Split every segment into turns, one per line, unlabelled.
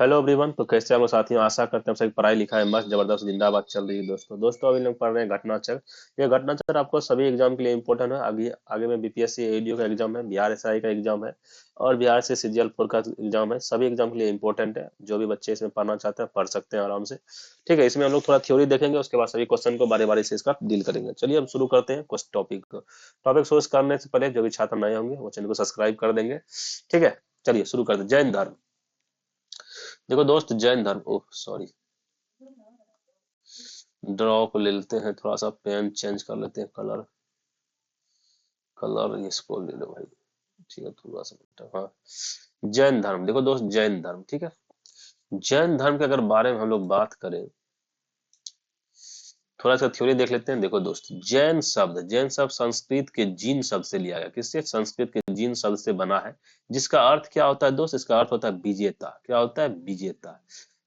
Hello everyone. तो कैसे हैं वो साथियों, आशा करते हैं आप सभी पढ़ाई लिखाई मस्त जबरदस्त जिंदाबाद चल रही है। दोस्तों अभी लोग पढ़ रहे हैं घटनाचक्र। ये घटनाचक्र आपको सभी एग्जाम के लिए इंपॉर्टेंट है। आगे आगे में बीपीएससी एडीओ का एग्जाम है, बिहार एसआई का एग्जाम है और बिहार से सीजीएल 4 का एग्जाम है। सभी एग्जाम के लिए इंपॉर्टेंट है। जो भी बच्चे इसमें पढ़ना चाहते हैं पढ़ सकते हैं आराम से। ठीक है, इसमें हम लोग थोड़ा थ्योरी देखेंगे, उसके बाद सभी क्वेश्चन को बारी बारी से इसका डील करेंगे। चलिए हम शुरू करते हैं कुछ टॉपिक को। टॉपिक सोर्स करने से पहले जो भी छात्र नए होंगे वो चैनल को सब्सक्राइब कर देंगे। ठीक है, चलिए शुरू करते हैं। जैन धर्म। देखो दोस्त, जैन धर्म, ओह सॉरी, ड्रॉ को ले लेते हैं, थोड़ा सा पेन चेंज कर लेते हैं, कलर कलर इसको ले लो भाई। ठीक है, थोड़ा सा बेटा, हाँ। जैन धर्म, देखो दोस्त, जैन धर्म, ठीक है। जैन धर्म के अगर बारे में हम लोग बात करें, थोड़ा सा थ्योरी देख लेते हैं। देखो दोस्त, जैन शब्द संस्कृत के जीन शब्द से लिया गया। किससे? संस्कृत के जीन शब्द से बना है, जिसका अर्थ क्या होता है दोस्त? इसका अर्थ होता है विजेता। क्या होता है? विजेता।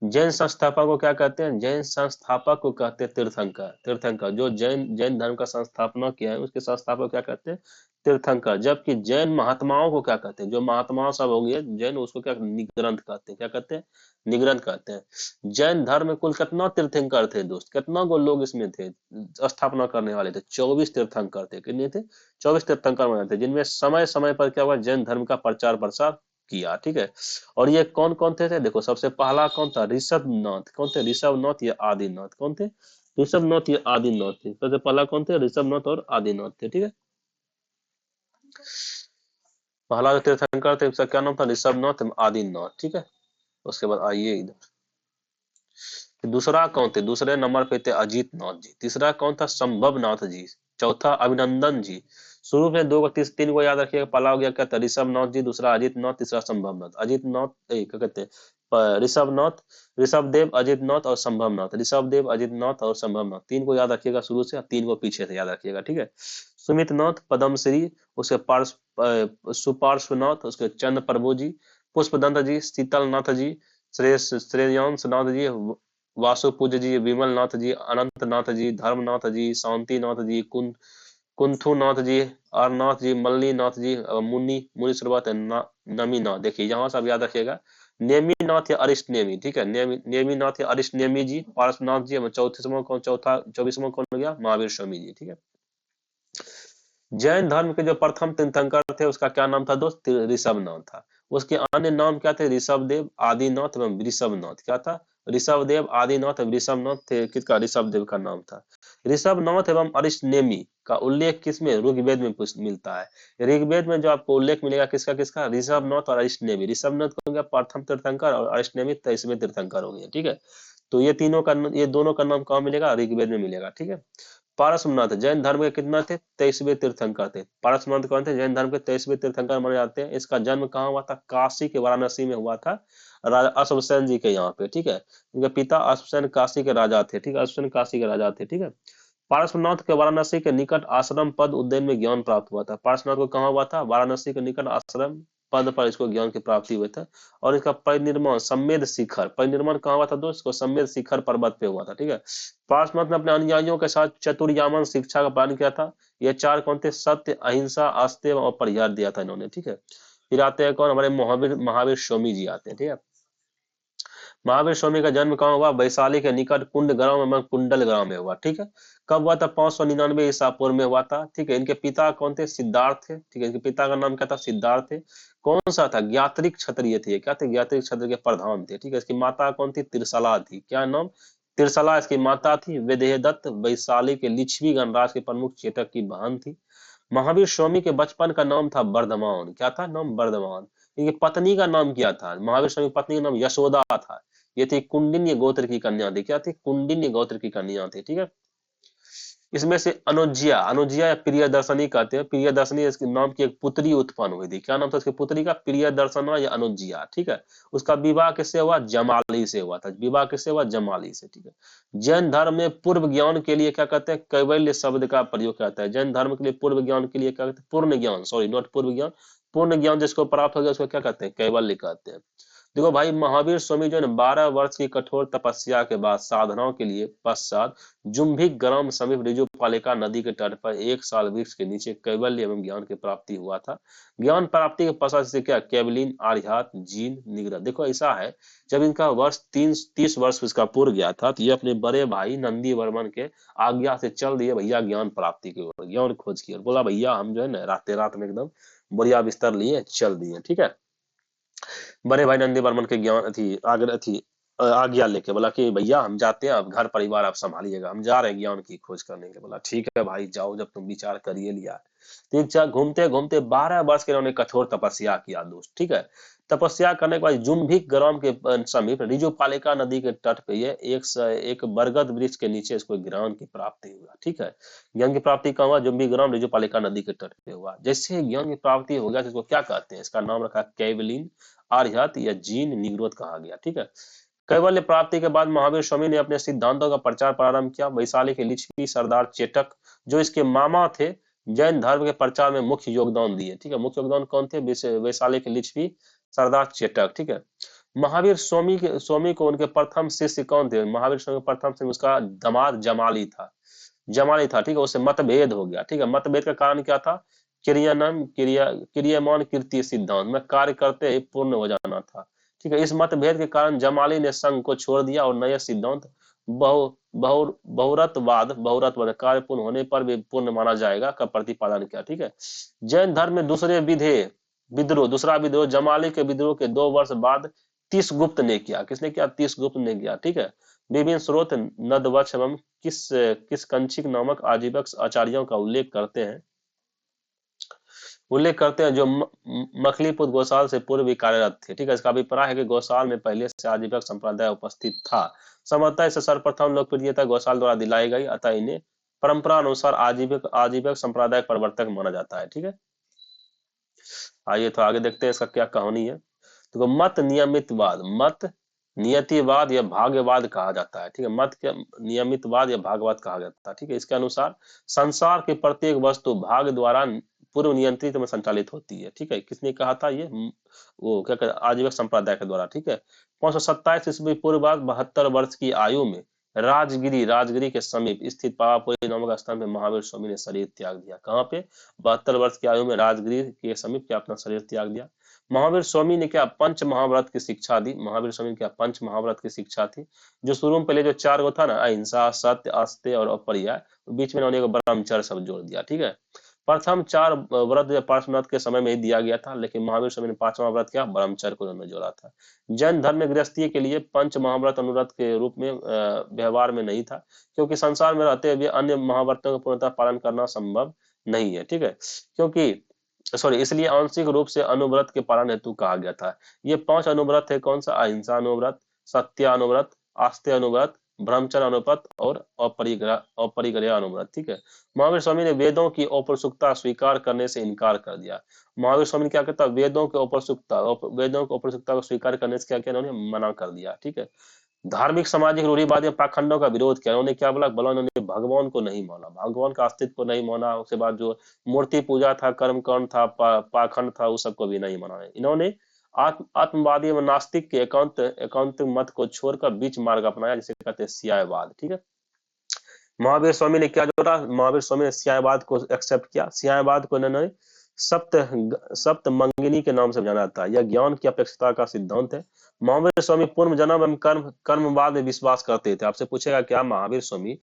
जैन संस्थापक को क्या कहते हैं? जैन संस्थापक को कहते हैं तीर्थंकर। तीर्थंकर जो जैन जैन धर्म का संस्थापना किया है उसके संस्थापक को क्या कहते हैं? तीर्थंकर। जबकि जैन महात्माओं को क्या कहते हैं? जो महात्माओं सब हो गए जैन, उसको क्या निग्रंथ कहते हैं। क्या कहते हैं? निग्रंथ कहते हैं। जैन धर्म में कुल कितना तीर्थंकर थे दोस्त? कितना को लोग इसमें थे स्थापना करने वाले थे? 24 तीर्थंकर थे। कितने थे? 24 तीर्थंकर माने थे, जिनमें समय समय पर क्या हुआ? जैन धर्म का प्रचार प्रसार किया। ठीक है। और ये कौन कौन थे? देखो, सबसे पहला कौन था? ऋषभनाथ। कौन थे? ऋषभनाथ या आदिनाथ। कौन थे? ऋषभनाथ या आदिनाथ थे। सबसे पहला कौन थे? ऋषभनाथ और आदिनाथ थे। ठीक है। पहला जो तीर्थंकर थे उसका क्या नाम था? ऋषभनाथ आदिनाथ। ठीक है। उसके बाद आइए इधर, दूसरा कौन थे? दूसरे नंबर पे थे अजीत नाथ जी। तीसरा कौन था? संभव नाथ जी। चौथा अभिनंदन जी। शुरू में दो को तीन को याद रखिएगा। पहला हो गया क्या था? ऋषभ नाथ जी, दूसरा अजीत नाथ, तीसरा संभव नाथ। अजीत नाथ क्या कहते हैं? ऋषभ नाथ, ऋषभ देव, अजित नाथ और संभव नाथ। ऋषभ देव, अजित नाथ और संभव नाथ, तीन को याद रखिएगा शुरू से, तीन को पीछे से याद रखिएगा। ठीक है। सुमित नाथ, पद्मश्री, उसके पार्श्व सुपार्श्वनाथ, उसके चंद्र प्रभु जी, पुष्पदंत जी, शीतल नाथ जी, श्रेयांश नाथ जी, वासु पूज्य जी, विमल नाथ जी, अनंत नाथ जी, धर्मनाथ जी, शांति नाथ जी, कुंथु नाथ जी, अरनाथ जी, मल्ली नाथ जी, मुनि मुनि श्रवत नमी नाथ। देखिए यहाँ से आप याद रखिएगा, नेमी नाथ या अरिष्ट नेमी। ठीक है, नेमी नाथ या अरिष्ट नेमी जी, पार्श्वनाथ जी। चौथीसवा कौन? चौथा 24वां कौन हो गया? महावीर स्वामी जी। ठीक है। जैन धर्म के जो प्रथम तीर्थंकर थे उसका क्या नाम था दोस्त? ऋषभनाथ था। उसके अन्य नाम क्या थे? ऋषभदेव, आदिनाथ एवं वृषभनाथ। क्या था? ऋषभदेव, आदिनाथ एवं वृषभनाथ थे। किसका? ऋषभदेव का नाम था। ऋषभनाथ एवं अरिष्टनेमी का उल्लेख किसमें? ऋग्वेद में मिलता है। ऋग्वेद में जो आपको उल्लेख मिलेगा किसका किसका? ऋषभनाथ और अरिष्टनेमी। ऋषभनाथ हो गया प्रथम तीर्थंकर और अरिष्टनेमी 23वें तीर्थंकर हो गए। ठीक है। तो ये दोनों का नाम कहाँ मिलेगा? ऋग्वेद में मिलेगा। ठीक है। पारसनाथ जैन धर्म के कितना थे? 23वें तीर्थंकर थे। पारसनाथ कौन थे? जैन धर्म के 23वें तीर्थंकर माने जाते हैं। इसका जन्म कहाँ हुआ था? काशी के वाराणसी में हुआ था, राजा अश्वसेन जी के यहाँ पे। ठीक है। इनके पिता अश्वसेन काशी के राजा थे। ठीक है, अश्वसेन काशी के राजा थे। ठीक है। पार्श्वनाथ के वाराणसी के निकट आश्रम पद उज्जैन में ज्ञान प्राप्त हुआ था। पार्श्वनाथ को कहाँ हुआ था? वाराणसी के निकट आश्रम पद पर इसको ज्ञान की प्राप्ति हुई था। और इसका परिनिर्माण सम्मेद शिखर, परिनिर्माण कहाँ हुआ था दोस्त? इसको सम्मेद शिखर पर्वत पे हुआ था। ठीक है। पार्श्वनाथ ने अपने अनुयायियों के साथ चतुर्यामन शिक्षा का पालन किया था। ये चार कौन थे? सत्य, अहिंसा, आस्तेय और परिहार दिया था इन्होंने। ठीक है। फिर आते हैं कौन? हमारे महावीर महावीर स्वामी जी आते हैं। ठीक है। महावीर स्वामी का जन्म कहाँ हुआ? वैशाली के निकट कुंड ग्राम में, कुंडल ग्राम में हुआ। ठीक है। कब हुआ था? 599 ईसा पूर्व में हुआ था। ठीक है। इनके पिता कौन थे? सिद्धार्थ थे। ठीक है। इनके पिता का नाम क्या था? सिद्धार्थ थे। कौन सा था? ज्ञात्रिक क्षत्रिय थे। क्या थे? ज्ञात्रिक क्षत्रिय के प्रधान थे। ठीक है। इसकी माता कौन थी? त्रिशला थी। क्या नाम? त्रिशला इसकी माता थी। विदेहदत्त वैशाली के लिच्छवी गणराज के प्रमुख चेटक की बहन थी। महावीर स्वामी के बचपन का नाम था वर्धमान। क्या था नाम? वर्धमान। इनकी पत्नी का नाम क्या था? महावीर स्वामी की पत्नी का नाम यशोदा था। ये थी कुंडिन्य गोत्र की कन्या थी। क्या थी? कुंडिन्य गोत्र की कन्या थी। ठीक है। इसमें से अनुज्या, अनुज्या या प्रियदर्शनी कहते हैं। प्रियदर्शनी इसके नाम की एक पुत्री उत्पन्न हुई थी। क्या नाम था उसकी पुत्री का? प्रियदर्शना या अनुज्या। ठीक है। उसका विवाह किससे हुआ? जमाली से हुआ था। विवाह किससे हुआ? जमाली से। ठीक है। जैन धर्म में पूर्व ज्ञान के लिए क्या कहते हैं? कैवल्य शब्द का प्रयोग करता है। जैन धर्म के लिए पूर्व ज्ञान के लिए क्या कहते हैं? पूर्ण ज्ञान, सॉरी नॉट पूर्व ज्ञान, पूर्ण ज्ञान जिसको प्राप्त हो गया उसको क्या कहते हैं? कैवल्य कहते हैं। देखो भाई, महावीर स्वामी जो है ना 12 वर्ष की कठोर तपस्या के बाद साधनाओं के लिए पश्चात जुम्भिक ग्राम समीप ऋजुपालिका नदी के तट पर 1 साल वृक्ष के नीचे कैवल्य एवं ज्ञान की प्राप्ति हुआ था। ज्ञान प्राप्ति के पश्चात से क्या केवलिन आर्यात जीन निग्रह, देखो ऐसा है, जब इनका वर्ष 30 वर्ष इसका पूर्ण गया था तो ये अपने बड़े भाई नंदी वर्मन के आज्ञा से चल दिए भैया ज्ञान प्राप्ति की ओर, ज्ञान खोज की ओर। बोला भैया हम जो है ना रात रात में एकदम बढ़िया बिस्तर लिए चल दिए, ठीक है। बड़े भाई नंदी वर्मन के ज्ञान थी आग्रह थी, आज्ञा लेके बोला कि भैया हम जाते हैं, अब घर परिवार आप संभालिएगा, हम जा रहे हैं ज्ञान की खोज करने के लिए। बोला ठीक है भाई जाओ, जब तुम विचार करिए लिया। तीन चार घूमते घूमते 12 वर्ष के इन्होंने कठोर तपस्या किया दोस्त, ठीक है। तपस्या करने के बाद जुम्भिक ग्राम के समीप ऋजुपालिका नदी के तट पे ये एक बरगद वृक्ष के नीचे इसको ज्ञान की प्राप्ति हुआ, ठीक है। ज्ञान की प्राप्ति कहाँ हुआ? जुम्भिक ग्राम ऋजुपालिका नदी के तट पे हुआ। जैसे ज्ञान की प्राप्ति हो गया तो इसको क्या कहते हैं? इसका नाम रखा कैवलिन आर्यत या जीन निग्रोध कहा गया, ठीक है। कैवल्य प्राप्ति के बाद महावीर स्वामी ने अपने सिद्धांतों का प्रचार प्रारंभ किया। वैशाली के लिच्छवी सरदार चेतक जो इसके मामा थे, जैन धर्म के प्रचार में मुख्य योगदान दिए, ठीक है। मुख्य योगदान कौन थे? वैशाली के लिच्छवी सरदार चेतक, ठीक है। महावीर स्वामी को उनके प्रथम शिष्य कौन थे? महावीर स्वामी का प्रथम शिष्य उसका दामाद जमाली था, जमाली था, ठीक है। उससे मतभेद हो गया, ठीक है। मतभेद का कारण क्या था? क्रियमान कृत्य सिद्धांत में कार्य करते ही पूर्ण हो जाना था, ठीक है। इस मतभेद के कारण जमाली ने संघ को छोड़ दिया और नए सिद्धांत बहु बहु बहुरत्ववाद कार्य पूर्ण होने पर भी पूर्ण माना जाएगा का प्रतिपादन किया, ठीक है। जैन धर्म में दूसरा विद्रोह जमाली के विद्रोह के 2 वर्ष बाद तीस गुप्त ने किया। किसने किया? तीस गुप्त ने किया, ठीक है। विभिन्न स्रोत नदवक्ष एवं किस कंचिक नामक आजीवक आचार्यों का उल्लेख करते हैं जो मखलीपुर गौसाल से पूर्व भी कार्यरत थे, ठीक है। इसका अभिप्राय है कि गौसाल में पहले से आजीवक संप्रदाय उपस्थित था। संभवतः इसे सर्वप्रथम लोकप्रियता गौसाल द्वारा दिलाई गई, अतः इन्हें परंपरा अनुसार आजीवक आजीवक संप्रदाय प्रवर्तक माना जाता है, ठीक है। आइए तो आगे देखते हैं इसका क्या कहानी है। तो मत नियतिवाद या भाग्यवाद कहा जाता है, ठीक है। मत के नियमितवाद या भाग्यवाद कहा जाता है, ठीक है। इसके अनुसार संसार की प्रत्येक वस्तु भाग्य द्वारा पूर्व नियंत्रित में संचालित होती है, ठीक है। किसने कहा था ये? वो क्या कहते आजीवक संप्रदाय के द्वारा, ठीक है। 527 ईस्वी पूर्व 72 वर्ष की आयु में राजगिरी के समीप स्थित पावापुरी नामक स्थान में महावीर स्वामी ने शरीर त्याग दिया। कहाँ पे? 72 वर्ष की आयु में राजगिरी के समीप क्या अपना शरीर त्याग दिया। महावीर स्वामी ने क्या पंच महाव्रत की शिक्षा दी। महावीर स्वामी ने क्या पंच महाव्रत की शिक्षा थी, जो शुरू में पहले जो 4 गो था ना, अहिंसा, सत्य, अस्त्य और अपरिग्रह, बीच में उन्होंने एक ब्रह्मचर्य सब जोड़ दिया, ठीक है। प्रथम 4 व्रत जो पार्श्वनाथ के समय में ही दिया गया था, लेकिन महावीर स्वामी ने 5वां व्रत क्या? ब्रह्मचर्य को उन्होंने जोड़ा था। जैन धर्म में गृहस्थी के लिए पंच महाव्रत अनुव्रत के रूप में व्यवहार में नहीं था, क्योंकि संसार में रहते हुए अन्य महाव्रतों का पूर्णतः पालन करना संभव नहीं है, ठीक है। क्योंकि इसलिए आंशिक रूप से अनुव्रत के पालन हेतु कहा गया था। ये 5 अनुव्रत है, कौन सा? अहिंसा अनुव्रत, सत्य अनुव्रत, आस्ते अनुव्रत, ब्रह्मचर्य अनुव्रत और अपरिग्रह अनुव्रत, ठीक है। महावीर स्वामी ने वेदों की औपनिषदता स्वीकार करने से इनकार कर दिया। महावीर स्वामी ने क्या कहता? वेदों के औपनिषदता को स्वीकार करने से क्या किया? उन्होंने मना कर दिया, ठीक है। धार्मिक सामाजिक रूढ़िवाद या पाखंडों का विरोध किया। उन्होंने क्या बोला? उन्होंने भगवान को नहीं माना, भगवान का अस्तित्व को नहीं माना। उसके बाद जो मूर्ति पूजा था, कर्मकांड था, पाखंड था, उस सबको भी नहीं माना। इन्होंने आत्मवादी व नास्तिक के एकांत मत को छोड़कर बीच मार्ग अपनाया, जिसे कहते हैं सियायवाद, ठीक है। महावीर स्वामी ने क्या जोड़ा? महावीर स्वामी ने सियायवाद को एक्सेप्ट किया। सियायवाद को इन्होंने सप्त सप्त मंगिनी के नाम से जाना जाता है। यह ज्ञान की अपेक्षता का सिद्धांत है। महावीर स्वामी पूर्व जन्म एवं कर्मवाद में विश्वास करते थे। आपसे पूछेगा क्या महावीर स्वामी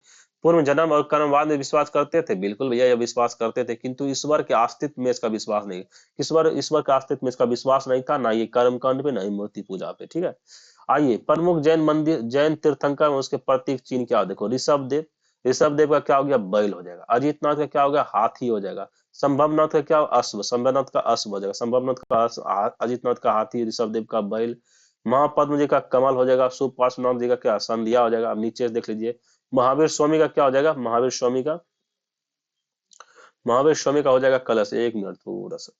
पूर्व जन्म और कर्मवाद में विश्वास करते थे? बिल्कुल भैया, यह विश्वास करते थे, किंतु ईश्वर के अस्तित्व में इसका विश्वास नहीं। ईश्वर के अस्तित्व में इसका विश्वास नहीं था, ना ये कर्मकांड पे, ना ही मूर्ति पूजा पे, ठीक है। आइए, प्रमुख जैन तीर्थंकर उसके प्रतीक चिन्ह क्या? देखो, ऋषभदेव का क्या हो गया? बैल हो जाएगा। अजितनाथ का क्या हो गया? हाथी हो जाएगा। संभवनाथ का क्या? अश्व। संभवनाथ का अश्व हो जाएगा। संभवनाथ का अजितनाथ का हाथी, ऋषभदेव का बैल, महापद्म जी का कमल हो जाएगा। सुपार्श्वनाथ जी का क्या? संध्या हो जाएगा। अब नीचे देख लीजिए, महावीर स्वामी का क्या हो जाएगा? महावीर स्वामी का हो जाएगा कलश। 1 मिनट, थोड़ा सा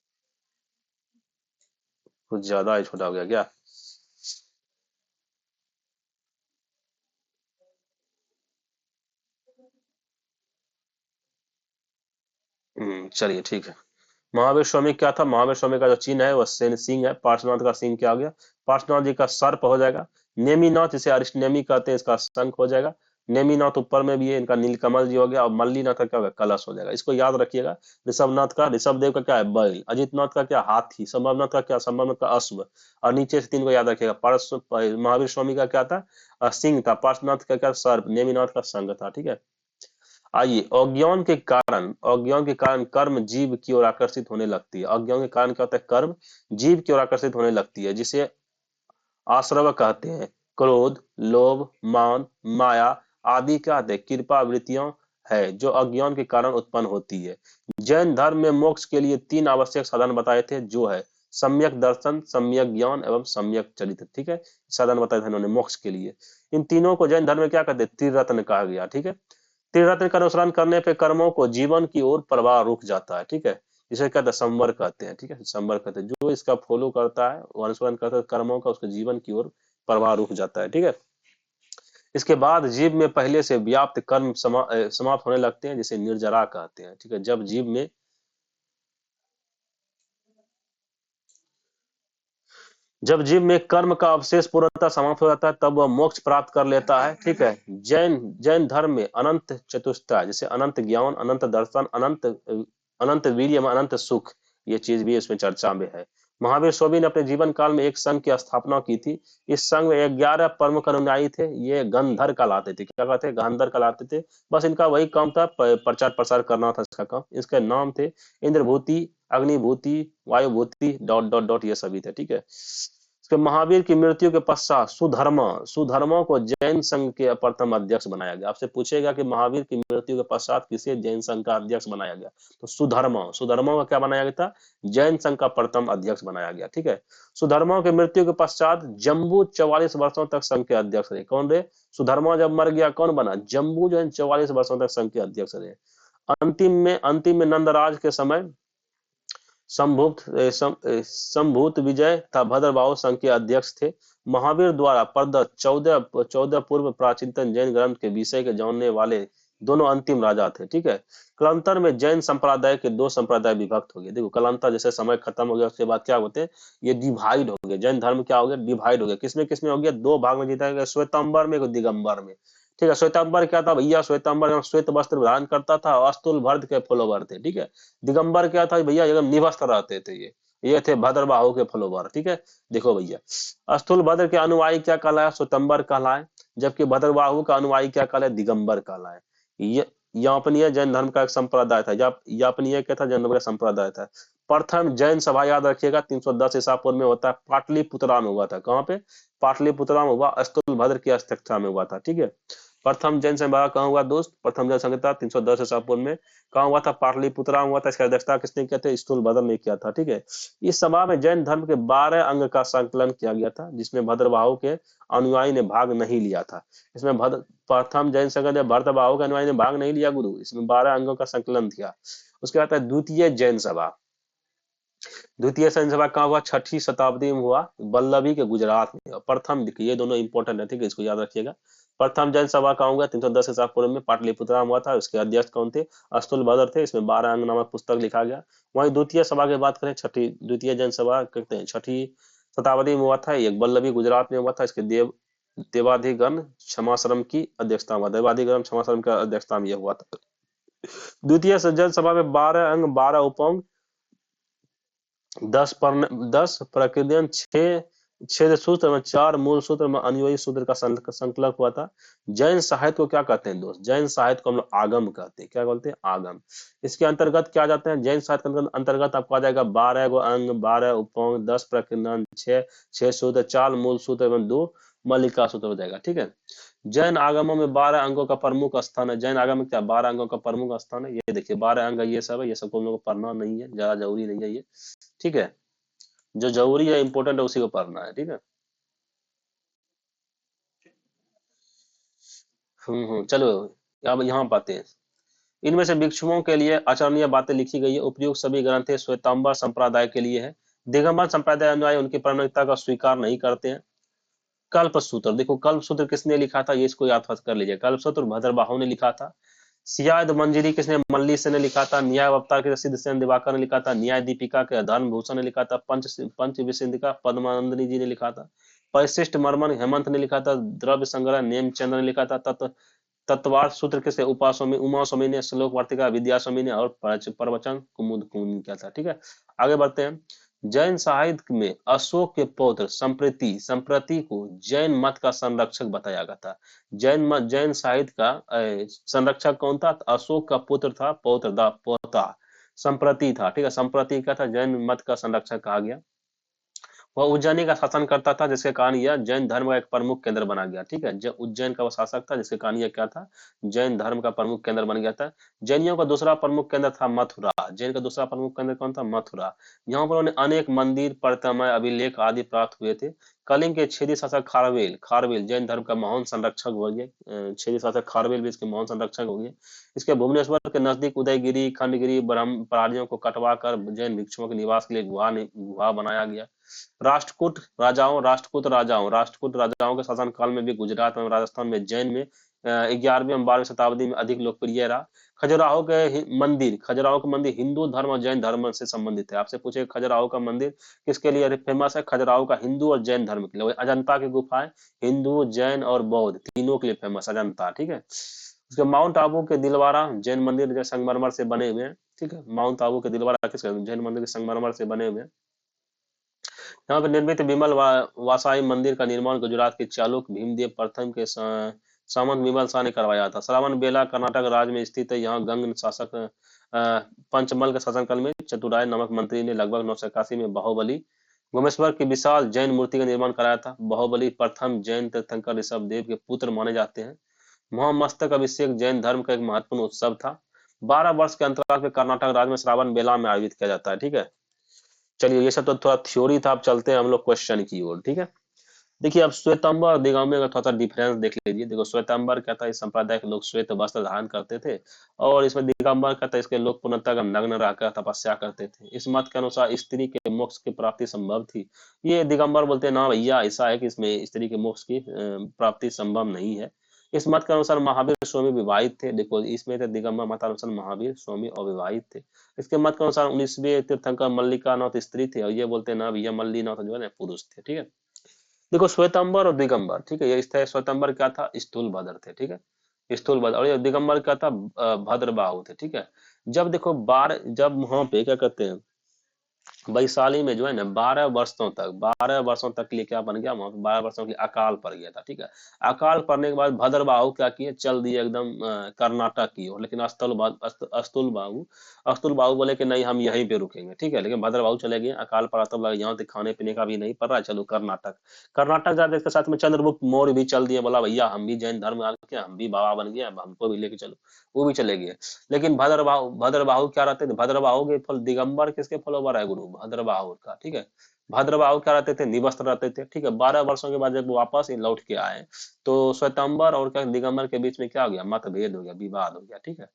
कुछ ज्यादा ही छोटा हो गया क्या? चलिए ठीक है। महावीर स्वामी क्या था? महावीर स्वामी का जो चिन्ह है वो सिंह है। पार्श्वनाथ का सिंह क्या हो गया? पार्श्वनाथ जी का सर्प हो जाएगा। नेमिनाथ जिसे अरिष्ट नेमि कहते हैं, इसका शंख हो जाएगा। नेमिनाथ ऊपर में भी है, इनका नीलकमल जी हो गया। और मल्लीनाथ का क्या होगा? कलश हो जाएगा। इसको याद रखिएगा। ऋषभनाथ का, ऋषभ देव का क्या है? बैल। अजितनाथ का क्या? हाथी। संभवनाथ का क्या? संभवनाथ का अश्व। और नीचे से तीन को याद रखिएगा। महावीर स्वामी का क्या था? सिंह था। पार्श्वनाथ का क्या? सर्प। नेमिनाथ का शंख था। ठीक है। आइए, अज्ञान के कारण कर्म जीव की ओर आकर्षित होने लगती है। अज्ञान के कारण क्या होता है? कर्म जीव की ओर आकर्षित होने लगती है, जिसे आश्रव कहते हैं। क्रोध, लोभ, मान, माया आदि क्या होते हैं? कृपा वृत्तियां है, जो अज्ञान के कारण उत्पन्न होती है। जैन धर्म में मोक्ष के लिए तीन आवश्यक साधन बताए थे, जो है सम्यक दर्शन, सम्यक ज्ञान एवं सम्यक चरित्र। ठीक है, साधन बताए थे इन्होंने मोक्ष के लिए। इन तीनों को जैन धर्म में क्या कहते हैं? त्रिरत्न कहा गया। ठीक है। त्रिरत्न का अनुसरण करने पे कर्मों को जीवन की ओर प्रवाह रुक जाता है। ठीक है, जिसे कहते हैं संवर कहते हैं। ठीक है, संवर कहते हैं। जो इसका फॉलो करता है, वो अनुसरण करता है कर्मों का, उसके जीवन की ओर प्रवाह रुक जाता है। ठीक है। इसके बाद जीव में पहले से व्याप्त कर्म समाप्त होने लगते हैं, जिसे निर्जरा कहते हैं। ठीक है, जब जीव में कर्म का अवशेष पूर्णतः समाप्त हो जाता है, तब वह मोक्ष प्राप्त कर लेता है। ठीक है। जैन जैन धर्म में अनंत चतुष्टय, जैसे अनंत ज्ञान, अनंत दर्शन, अनंत वीर्य, अनंत सुख, ये चीज भी इसमें चर्चा में है। महावीर स्वामी ने अपने जीवन काल में एक संघ की स्थापना की थी। इस संघ में 11 प्रमुख अनुयायी थे। ये गंधर कहलाते थे। क्या कहते हैं? गंधर कहलाते थे। बस इनका वही काम था, प्रचार प्रसार करना था इसका काम। इसके नाम थे Indrabhuti, Agnibhuti, Vayubhuti, dot dot dot, ये सभी थे। ठीक है। इसके महावीर की मृत्यु के पश्चात सुधर्मा को जैन संघ के प्रथम अध्यक्ष बनाया गया। आपसे पूछेगा कि महावीर की मृत्यु के पश्चात किसे जैन संघ का अध्यक्ष बनाया गया, तो सुधर्मा का क्या बनाया गया था? जैन संघ का प्रथम अध्यक्ष बनाया गया। ठीक है। सुधर्मा की मृत्यु के पश्चात जम्बू 44 वर्षों तक संघ के अध्यक्ष रहे। कौन रहे? सुधर्मा जब मर गया, कौन बना? जम्बू जो है 44 वर्षों तक संघ के अध्यक्ष रहे। अंतिम में नंदराज के समय संभूत विजय था भद्रबाहु संघ के अध्यक्ष थे। महावीर द्वारा प्रदत्त 14 पूर्व प्राचीनतम जैन ग्रंथ के विषय के जानने वाले दोनों अंतिम राजा थे। ठीक है। कालांतर में जैन संप्रदाय के दो संप्रदाय विभक्त हो गए। देखो, कालांतर जैसे समय खत्म हो गया, उसके बाद क्या होते हैं? ये डिवाइड हो गए। जैन धर्म क्या हो गया? डिवाइड हो गया। किसमें हो गया? दो भाग में जीता गया, श्वेतांबर में, दिगंबर में। ठीक है। श्वेतांबर क्या था भैया? श्वेतांबर श्वेत वस्त्र धारण करता था, अस्तुल भर्द के फॉलोवर थे। ठीक है। दिगंबर क्या था भैया? एकदम निवस्त रहते थे। ये थे भद्रबाहु के फॉलोवर। ठीक है। देखो भैया, स्थूल भद्र के अनुयायी क्या कहलाए? श्वेतंबर कहलाए। जबकि भद्रबाहु का अनुयायी क्या कहलाए? दिगंबर कहलाए। ये यापनीय जैन धर्म का एक संप्रदाय था। यापनीय क्या था? जैन धर्म का संप्रदाय था। प्रथम जैन सभा याद रखिएगा 310 ईसा पूर्व में होता है, पाटलिपुत्रा में हुआ था। कहाँ पे? पाटलिपुत्रा में हुआ, स्थूल भद्र की अध्यक्षता में हुआ था। ठीक है। प्रथम जैन सभा कहाँ हुआ दोस्त? प्रथम जैन संहिता 310 ईसा पूर्व में कहाँ हुआ था? पाटलिपुत्रा में हुआ था। इसकी अध्यक्षता किसने किया था? स्थूल भद्र ने किया था। ठीक है। इस सभा में जैन धर्म के 12 अंग का संकलन किया गया था, जिसमें भद्रबाहु के अनुयायी ने भाग नहीं लिया था। इसमें प्रथम जैन संघ ने भद्रबाहु के अनुयायी ने भाग नहीं लिया गुरु। इसमें 12 अंगों का संकलन किया। उसके बाद द्वितीय जैन सभा। द्वितीय जैन सभा कहाँ हुआ? 6ठी शताब्दी में हुआ, वल्लभी के गुजरात में। प्रथम, देखिए ये दोनों इंपॉर्टेंट है। ठीक है, इसको याद रखिएगा। प्रथम जैन सभा कहाँ हुआ? 310 ईसा पूर्व में पाटलिपुत्रा में हुआ था। उसके अध्यक्ष कौन थे? अस्तुल भद्र थे। इसमें 12 अंग नामक पुस्तक लिखा गया। वहीं द्वितीय सभा की बात करें, छठी द्वितीय जैन सभा कहते हैं 6ठी शताब्दी में हुआ था। एक वल्लभी गुजरात में हुआ था। इसके देवाधिगण क्षमाश्रम की अध्यक्षता में, देवाधिगण क्षमाश्रम की अध्यक्षता में यह हुआ था। द्वितीय जैन सभा में 12 अंग, 12 उपअंग, 10 प्रकृतियन, 6 छेद सूत्र में 4 मूल सूत्र में अनुयोगी सूत्र का संकलन हुआ था। जैन साहित्य को क्या कहते हैं दोस्त? जैन साहित्य को हम लोग आगम कहते हैं। क्या बोलते हैं? आगम। इसके अंतर्गत क्या जाते हैं? जैन साहित्य के अंतर्गत आपको आ जाएगा 12 गो अंग, 12 उपअंग, 10 प्रकीर्णन, 6 सूत्र, 4 मूल सूत्र एवं 2 मल्लिका सूत्र हो जाएगा। ठीक है। जैन आगमों में 12 अंगों का प्रमुख स्थान है। जैन आगम में क्या 12 अंगों का प्रमुख स्थान है? ये देखिए 12 अंग है, ये सब है। ये सब को हम लोग को पढ़ना नहीं है, ज्यादा जरूरी नहीं है ये। ठीक है। जो जरूरी है, इंपॉर्टेंट है, उसी को पढ़ना है। ठीक है। चलो, अब यहाँ बातें हैं। इनमें से भिक्षुओं के लिए आचरणीय बातें लिखी गई है। उपयुक्त सभी ग्रंथ श्वेतांबर संप्रदाय के लिए है। दिगंबर संप्रदाय अनुयायी उनकी प्रामाणिकता का स्वीकार नहीं करते हैं। कल्पसूत्र, देखो कल्पसूत्र किसने लिखा था? ये इसको याद कर लीजिए। कल्पसूत्र भद्रबाहु ने लिखा था। सियाद मंजरी किसने मल्ली से ने लिखा था। न्याय अवतार के सिद्ध सेन दिवाकर ने लिखा था। न्याय दीपिका के धर्म भूषण ने लिखा था। पंच विसिंधिका पद्मानंदनी जी ने लिखा था। परिशिष्ट मर्मन हेमंत ने लिखा था। द्रव्य संग्रह नेमचंद्र ने लिखा था। तत्वार्थ सूत्र किसे उमा स्वामी ने, श्लोक वार्तिका विद्या स्वामी ने, और प्रवचन कुमुद कुमुद ने किया था। ठीक है, आगे बढ़ते हैं। जैन साहित्य में अशोक के पौत्र संप्रति को जैन मत का संरक्षक बताया गया था। जैन साहित्य का संरक्षक कौन था? अशोक का पुत्र था, पौत्र दा पोता संप्रति था। ठीक है, संप्रति का था, जैन मत का संरक्षक कहा गया। वह उज्जैनी का शासन करता था, जिसके कारण यह जैन धर्म का एक प्रमुख केंद्र बना गया। ठीक है, उज्जैन का वह शासक था, जिसके कारण यह क्या था? जैन धर्म का प्रमुख केंद्र बन गया था। जैनियों का दूसरा प्रमुख केंद्र था मथुरा। जैन का दूसरा प्रमुख केंद्र कौन था? मथुरा। यहाँ पर उन्हें अनेक मंदिर, प्रतिमाएं, अभिलेख आदि प्राप्त हुए थे। कलिंग के छेदी शासक खारवेल खारवेल जैन धर्म का महान संरक्षक हो गए। छेदी शासक खारवेल भी इसके महान संरक्षक हो गए। इसके भुवनेश्वर के नजदीक उदयगिरी खंडगिरी ब्रह्म पहाड़ियों को कटवा कर जैन भिक्षुओं के निवास के लिए गुहा बनाया गया। राष्ट्रकूट राजाओं के शासन काल में भी गुजरात और राजस्थान में जैन में 11वीं और 12वीं शताब्दी में अधिक लोकप्रिय रहा। खजुराहो का मंदिर हिंदू धर्म और जैन धर्म से संबंधित है। आपसे पूछे खजुराहो का मंदिर किसके लिए फेमस है? खजुराहो का हिंदू और जैन धर्म के लिए। अजंता की गुफाएं हिंदू, जैन और बौद्ध तीनों के लिए फेमस अजंता। ठीक है, उसके माउंट आबू के दिलवारा जैन मंदिर जो संगमरमर से बने हुए हैं। ठीक है, माउंट आबू के दिलवारा किसके? जैन मंदिर के संगमरमर से बने हुए हैं। यहाँ पर निर्मित विमल वासाई मंदिर का निर्माण गुजरात के चालुक्य भीमदेव प्रथम के सामंत विमल शाह ने करवाया था। श्रावण बेला कर्नाटक राज्य में स्थित है। यहाँ गंग शासक पंचमल के शासनकाल में चतुराय नामक मंत्री ने लगभग 981 में बाहुबली गोमेश्वर की विशाल जैन मूर्ति का निर्माण कराया था। बाहुबली प्रथम जैन तीर्थंकर ऋषभ देव के पुत्र माने जाते हैं। महामस्तक अभिषेक जैन धर्म का एक महत्वपूर्ण उत्सव था। 12 वर्ष के अंतराल पे कर्नाटक राज्य में श्रावण बेला में आयोजित किया जाता है। ठीक है, चलिए ये सब तो थोड़ा थ्योरी था। अब चलते हैं हम लोग क्वेश्चन की ओर। ठीक है, देखिए अब श्वेतांबर और दिगंबर का थोड़ा सा डिफरेंस देख लीजिए। देखो श्वेतांबर क्या था? इस संप्रदाय के लोग श्वेत वस्त्र धारण करते थे, और इसमें दिगंबर क्या था? इसके लोग पूर्णतः नग्न रहकर तपस्या करते थे। इस मत के अनुसार स्त्री के मोक्ष की प्राप्ति संभव थी। ये दिगंबर बोलते हैं ना भैया, ऐसा है कि इसमें स्त्री के मोक्ष की प्राप्ति संभव नहीं है। इस मत के अनुसार महावीर स्वामी विवाहित थे। देखो इसमें थे दिगंबर मत अनुसार महावीर स्वामी अविवाहित थे। इसके मत के अनुसार 19वें तीर्थंकर मल्लिकानाथ स्त्री थे, और ये बोलते हैं ना भैया मल्लीनाथ जो है ना पुरुष थे। ठीक है, देखो श्वेतांबर और दिगंबर, ठीक है, ये इस तरह श्वेतांबर क्या था? स्थूलभद्र थे। ठीक है, स्थूलभद्र। और ये दिगंबर क्या था? भद्रबाहु थे। ठीक है, जब देखो जब वहां पे क्या कहते हैं वैशाली में जो है ना 12 वर्षों तक के लिए क्या बन गया? वहां पे 12 वर्षों के लिए अकाल पड़ गया था। ठीक है, अकाल पड़ने के बाद भद्रबाहु क्या किए? चल दिए एकदम कर्नाटक की ओर। लेकिन अस्तुल बाहु बोले कि नहीं, हम यहीं पे रुकेंगे। ठीक है, लेकिन भद्रबाहु चले गए। अकाल पड़ा तब लगा यहाँ से खाने पीने का भी नहीं पड़ रहा है, चलो कर्नाटक। कर्नाटक जाते इसके साथ में चंद्रगुप्त मौर्य भी चल दिए। बोला भैया हम भी जैन धर्म आ गए, हम भी बाबा बन गए, अब हमको भी लेके चलो। वो भी चले गए। लेकिन भद्रबाहु क्या रहते थे? भद्रबाहु के फल दिगंबर किसके फॉलोवर है? गुरु भद्रबाहु का। ठीक है, भद्रबाहु क्या रहते थे? निवस्त्र रहते थे। ठीक है, 12 वर्षों के बाद जब वो वापस लौट के आए, तो श्वेतांबर और क्या दिगंबर के बीच में क्या हो गया? मतभेद हो गया, विवाद हो गया। ठीक है,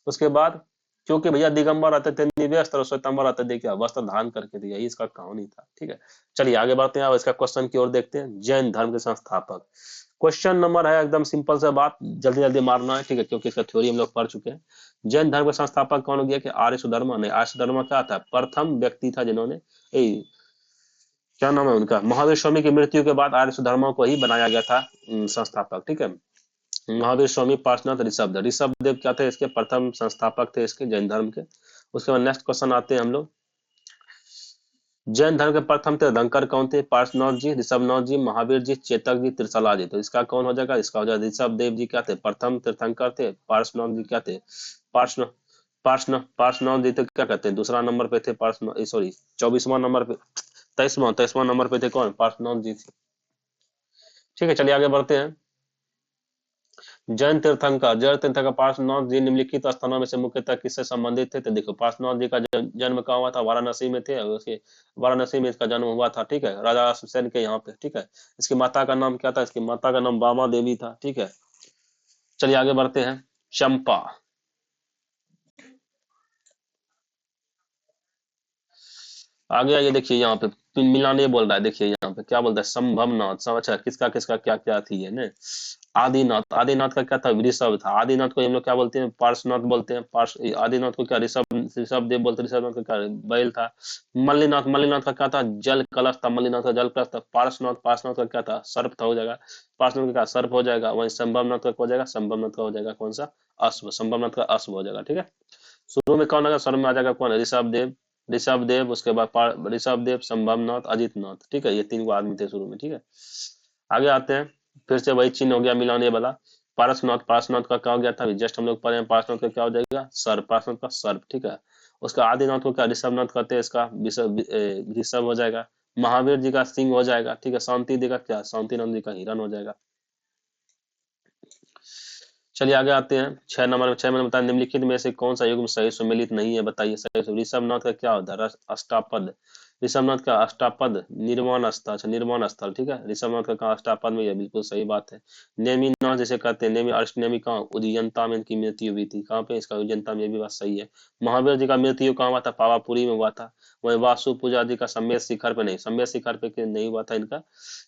उसके बाद क्योंकि भैया दिगंबर रहते थे निवस्त्र और श्वेतांबर रहते थे क्या? वस्त्र धारण करके थे। यही इसका कहानी था। ठीक है, चलिए आगे बढ़ते हैं। अब इसका क्वेश्चन की ओर देखते हैं। जैन धर्म के संस्थापक। क्वेश्चन नंबर है एकदम सिंपल सा बात, जल्दी जल्दी मारना है। ठीक है, क्योंकि इसका थ्योरी हम लोग पढ़ चुके हैं। जैन धर्म के संस्थापक कौन हो गया? कि आर्य सुधर्मा ने। आर्य सुधर्मा क्या था? प्रथम व्यक्ति था जिन्होंने क्या नाम है उनका? महावीर स्वामी की मृत्यु के बाद आर्य सुधर्मा को ही बनाया गया था संस्थापक। ठीक है, महावीर स्वामी पार्श्वनाथ ऋषभदेव। ऋषभदेव क्या थे? इसके प्रथम संस्थापक थे इसके जैन धर्म के। उसके बाद नेक्स्ट क्वेश्चन आते हैं हम लोग। जैन धर्म के प्रथम तीर्थंकर कौन थे? पार्श्वनाथ जी, ऋषभनाथ जी, महावीर जी, चेतक जी, त्रिशला जी। तो इसका कौन हो जाएगा? इसका हो जाएगा ऋषभ देव जी क्या थे? प्रथम तीर्थंकर थे। पार्श्वनाथ जी क्या थे? पार्श्व पार्श्वनाथ जी तो क्या कहते हैं? दूसरा नंबर पे थे। पार्श्वनाथ सॉरी 24वां नंबर पे, 23वां नंबर पे थे कौन? पार्श्वनाथ जी थे। ठीक है, चलिए आगे बढ़ते हैं। जैन तीर्थंकर पार्श्वनाथ जी निम्नलिखित स्थानों में से मुख्यतः किससे संबंधित थे? तो देखो पार्श्वनाथ जी का जन्म कहाँ हुआ था? वाराणसी में थे, और उसके वाराणसी में इसका जन्म हुआ था। ठीक है, राजा हुसैन के यहाँ पे। ठीक है, इसकी माता का नाम क्या था? इसकी माता का नाम बामा देवी था। ठीक है, चलिए आगे बढ़ते हैं। चंपा। आगे आइए, देखिए यहाँ पे मिलाने बोल रहा है। देखिए यहाँ पे क्या बोलता है? संभवनाथ। सब अच्छा, किसका किसका क्या क्या थी है ना? आदिनाथ, आदिनाथ का क्या था, ऋषभ था। आदिनाथ को हम लोग क्या बोलते हैं, पार्श्वनाथ बोलते हैं। आदिनाथ को क्या ऋषभ, ऋषभ देव बोलते हैं। ऋषभ का क्या बैल था। मल्लीनाथ, मल्लीनाथ का क्या था, जल कलश था। मल्लीनाथ का जल कलश था। पार्श्वनाथ, पार्श्वनाथ का क्या था, सर्प था, हो जाएगा। पार्श्वनाथ का क्या, सर्प हो जाएगा। वहीं संभवनाथ का हो जाएगा, संभवनाथ का हो जाएगा कौन सा, अश्व। संभवनाथ का अश्व हो जाएगा, ठीक है। शुरू में कौन आएगा, स्वर में आ जाएगा कौन, ऋषभ देव। ऋषभ देव, उसके बाद ऋषभ देव, संभवनाथ, अजितनाथ, ठीक है। ये तीन को आदमी थे शुरू में, ठीक है। आगे आते हैं, फिर से वही चिन्ह हो गया मिलान ये वाला। पारसनाथ, पारसनाथ का क्या हो गया था, जस्ट हम लोग पढ़े हैं। पारसनाथ का क्या हो जाएगा, सर्प, पारसनाथ का सर्प, ठीक है। उसका आदिनाथ को क्या, ऋषभनाथ कहते हैं, इसका ऋषभ हो जाएगा। महावीर जी का सिंह हो जाएगा, ठीक है। शांति जी का क्या, शांतिनाथ जी का हिरण हो जाएगा। चलिए आगे आते हैं, 6 नंबर में। 6 में बताया, निम्नलिखित में से कौन सा युग्म सही सुमेलित नहीं है, बताइए सही। ऋषभनाथ का क्या होता है, अष्टापद। ऋषभनाथ का अष्टापद, निर्वाण स्थल। अच्छा, निर्वाण स्थल, ठीक है। ऋषभनाथ का कहा अष्टापद में, यह बिल्कुल सही बात है। नेमिनाथ जैसे कहते हैं, नेमि अष्टनेमि कहाँ, उज्जैनता में इनकी मृत्यु हुई थी। कहाँ पे, इसका उज्जैनता में, ये भी बात सही है। महावीर जी का मृत्यु कहाँ हुआ था, पावापुरी में हुआ था। वही वासु पूजा जी का सम्मेद शिखर पे नहीं, सम्मेद शिखर पे नहीं हुआ था इनका।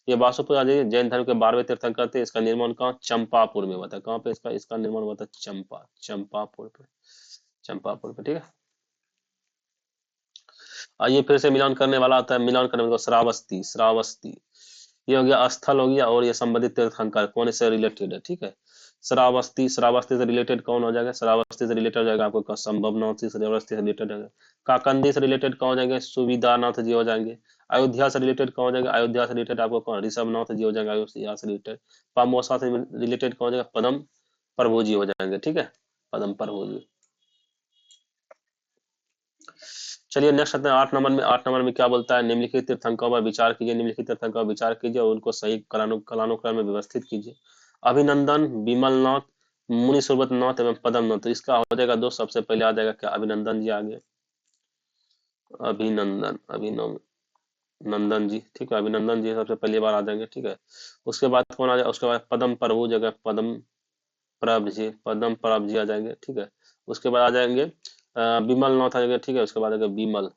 ये वासुपुरा जी जैन धर्म के 12वें तीर्थंकर थे। इसका निर्माण कहाँ, चंपापुर में हुआ था। कहाँ पे, इसका इसका निर्माण हुआ था, चंपापुर पे, चंपापुर पे, ठीक है। आइए फिर से मिलान करने वाला आता है। मिलान करने वाला श्रावस्ती, श्रावस्ती, ये हो गया स्थल हो गया, और ये संबंधित तीर्थंकर कौन इससे रिलेटेड है, ठीक है। श्रावस्ती, श्रावस्ती से रिलेटेड कौन हो जाएगा, श्रावस्ती से रिलेटेड हो जाएगा आपको संभवनाथ से, श्रावस्ती से रिलेटेड है। काकंदी से रिलेटेड कौन हो जाएंगे, सुविधानाथ जी हो जाएंगे। अयोध्या से रिलेटेड कौन हो जाएगा, अयोध्या से रिलेटेड आपको कौन, ऋषभनाथ जी हो जाएंगे अयोध्या से रिलेटेड। पामोसा से रिलेटेड कौन हो जाएगा, पदम प्रभु जी हो जाएंगे, ठीक है। पदम प्रभु जी। चलिए नेक्स्ट आते हैं 8 नंबर में। 8 नंबर में क्या बोलता है, निम्नलिखित तीर्थंकरों पर विचार कीजिए। निम्नलिखित तीर्थंकरों पर विचार कीजिए और उनको सही कालानुक्रम में व्यवस्थित कीजिए। अभिनंदन, विमलनाथ, मुनि सुब्रतनाथ एवं पदमनाथ। तो इसका हो जाएगा दोस्त, सबसे पहले आ जाएगा क्या, अभिनंदन जी आगे। अभिनंदन, अभिनंदन जी, ठीक है। अभिनंदन जी सबसे पहली बार आ जाएंगे, ठीक है। उसके बाद कौन आ जाएगा, उसके बाद पदम प्रभु जगह, पदम प्रभ जी, पदम प्रभ जी आ जाएंगे, ठीक है। उसके बाद आ जाएंगे विमल नाथ आ जाएंगे, ठीक है। उसके बाद आएगा विमल,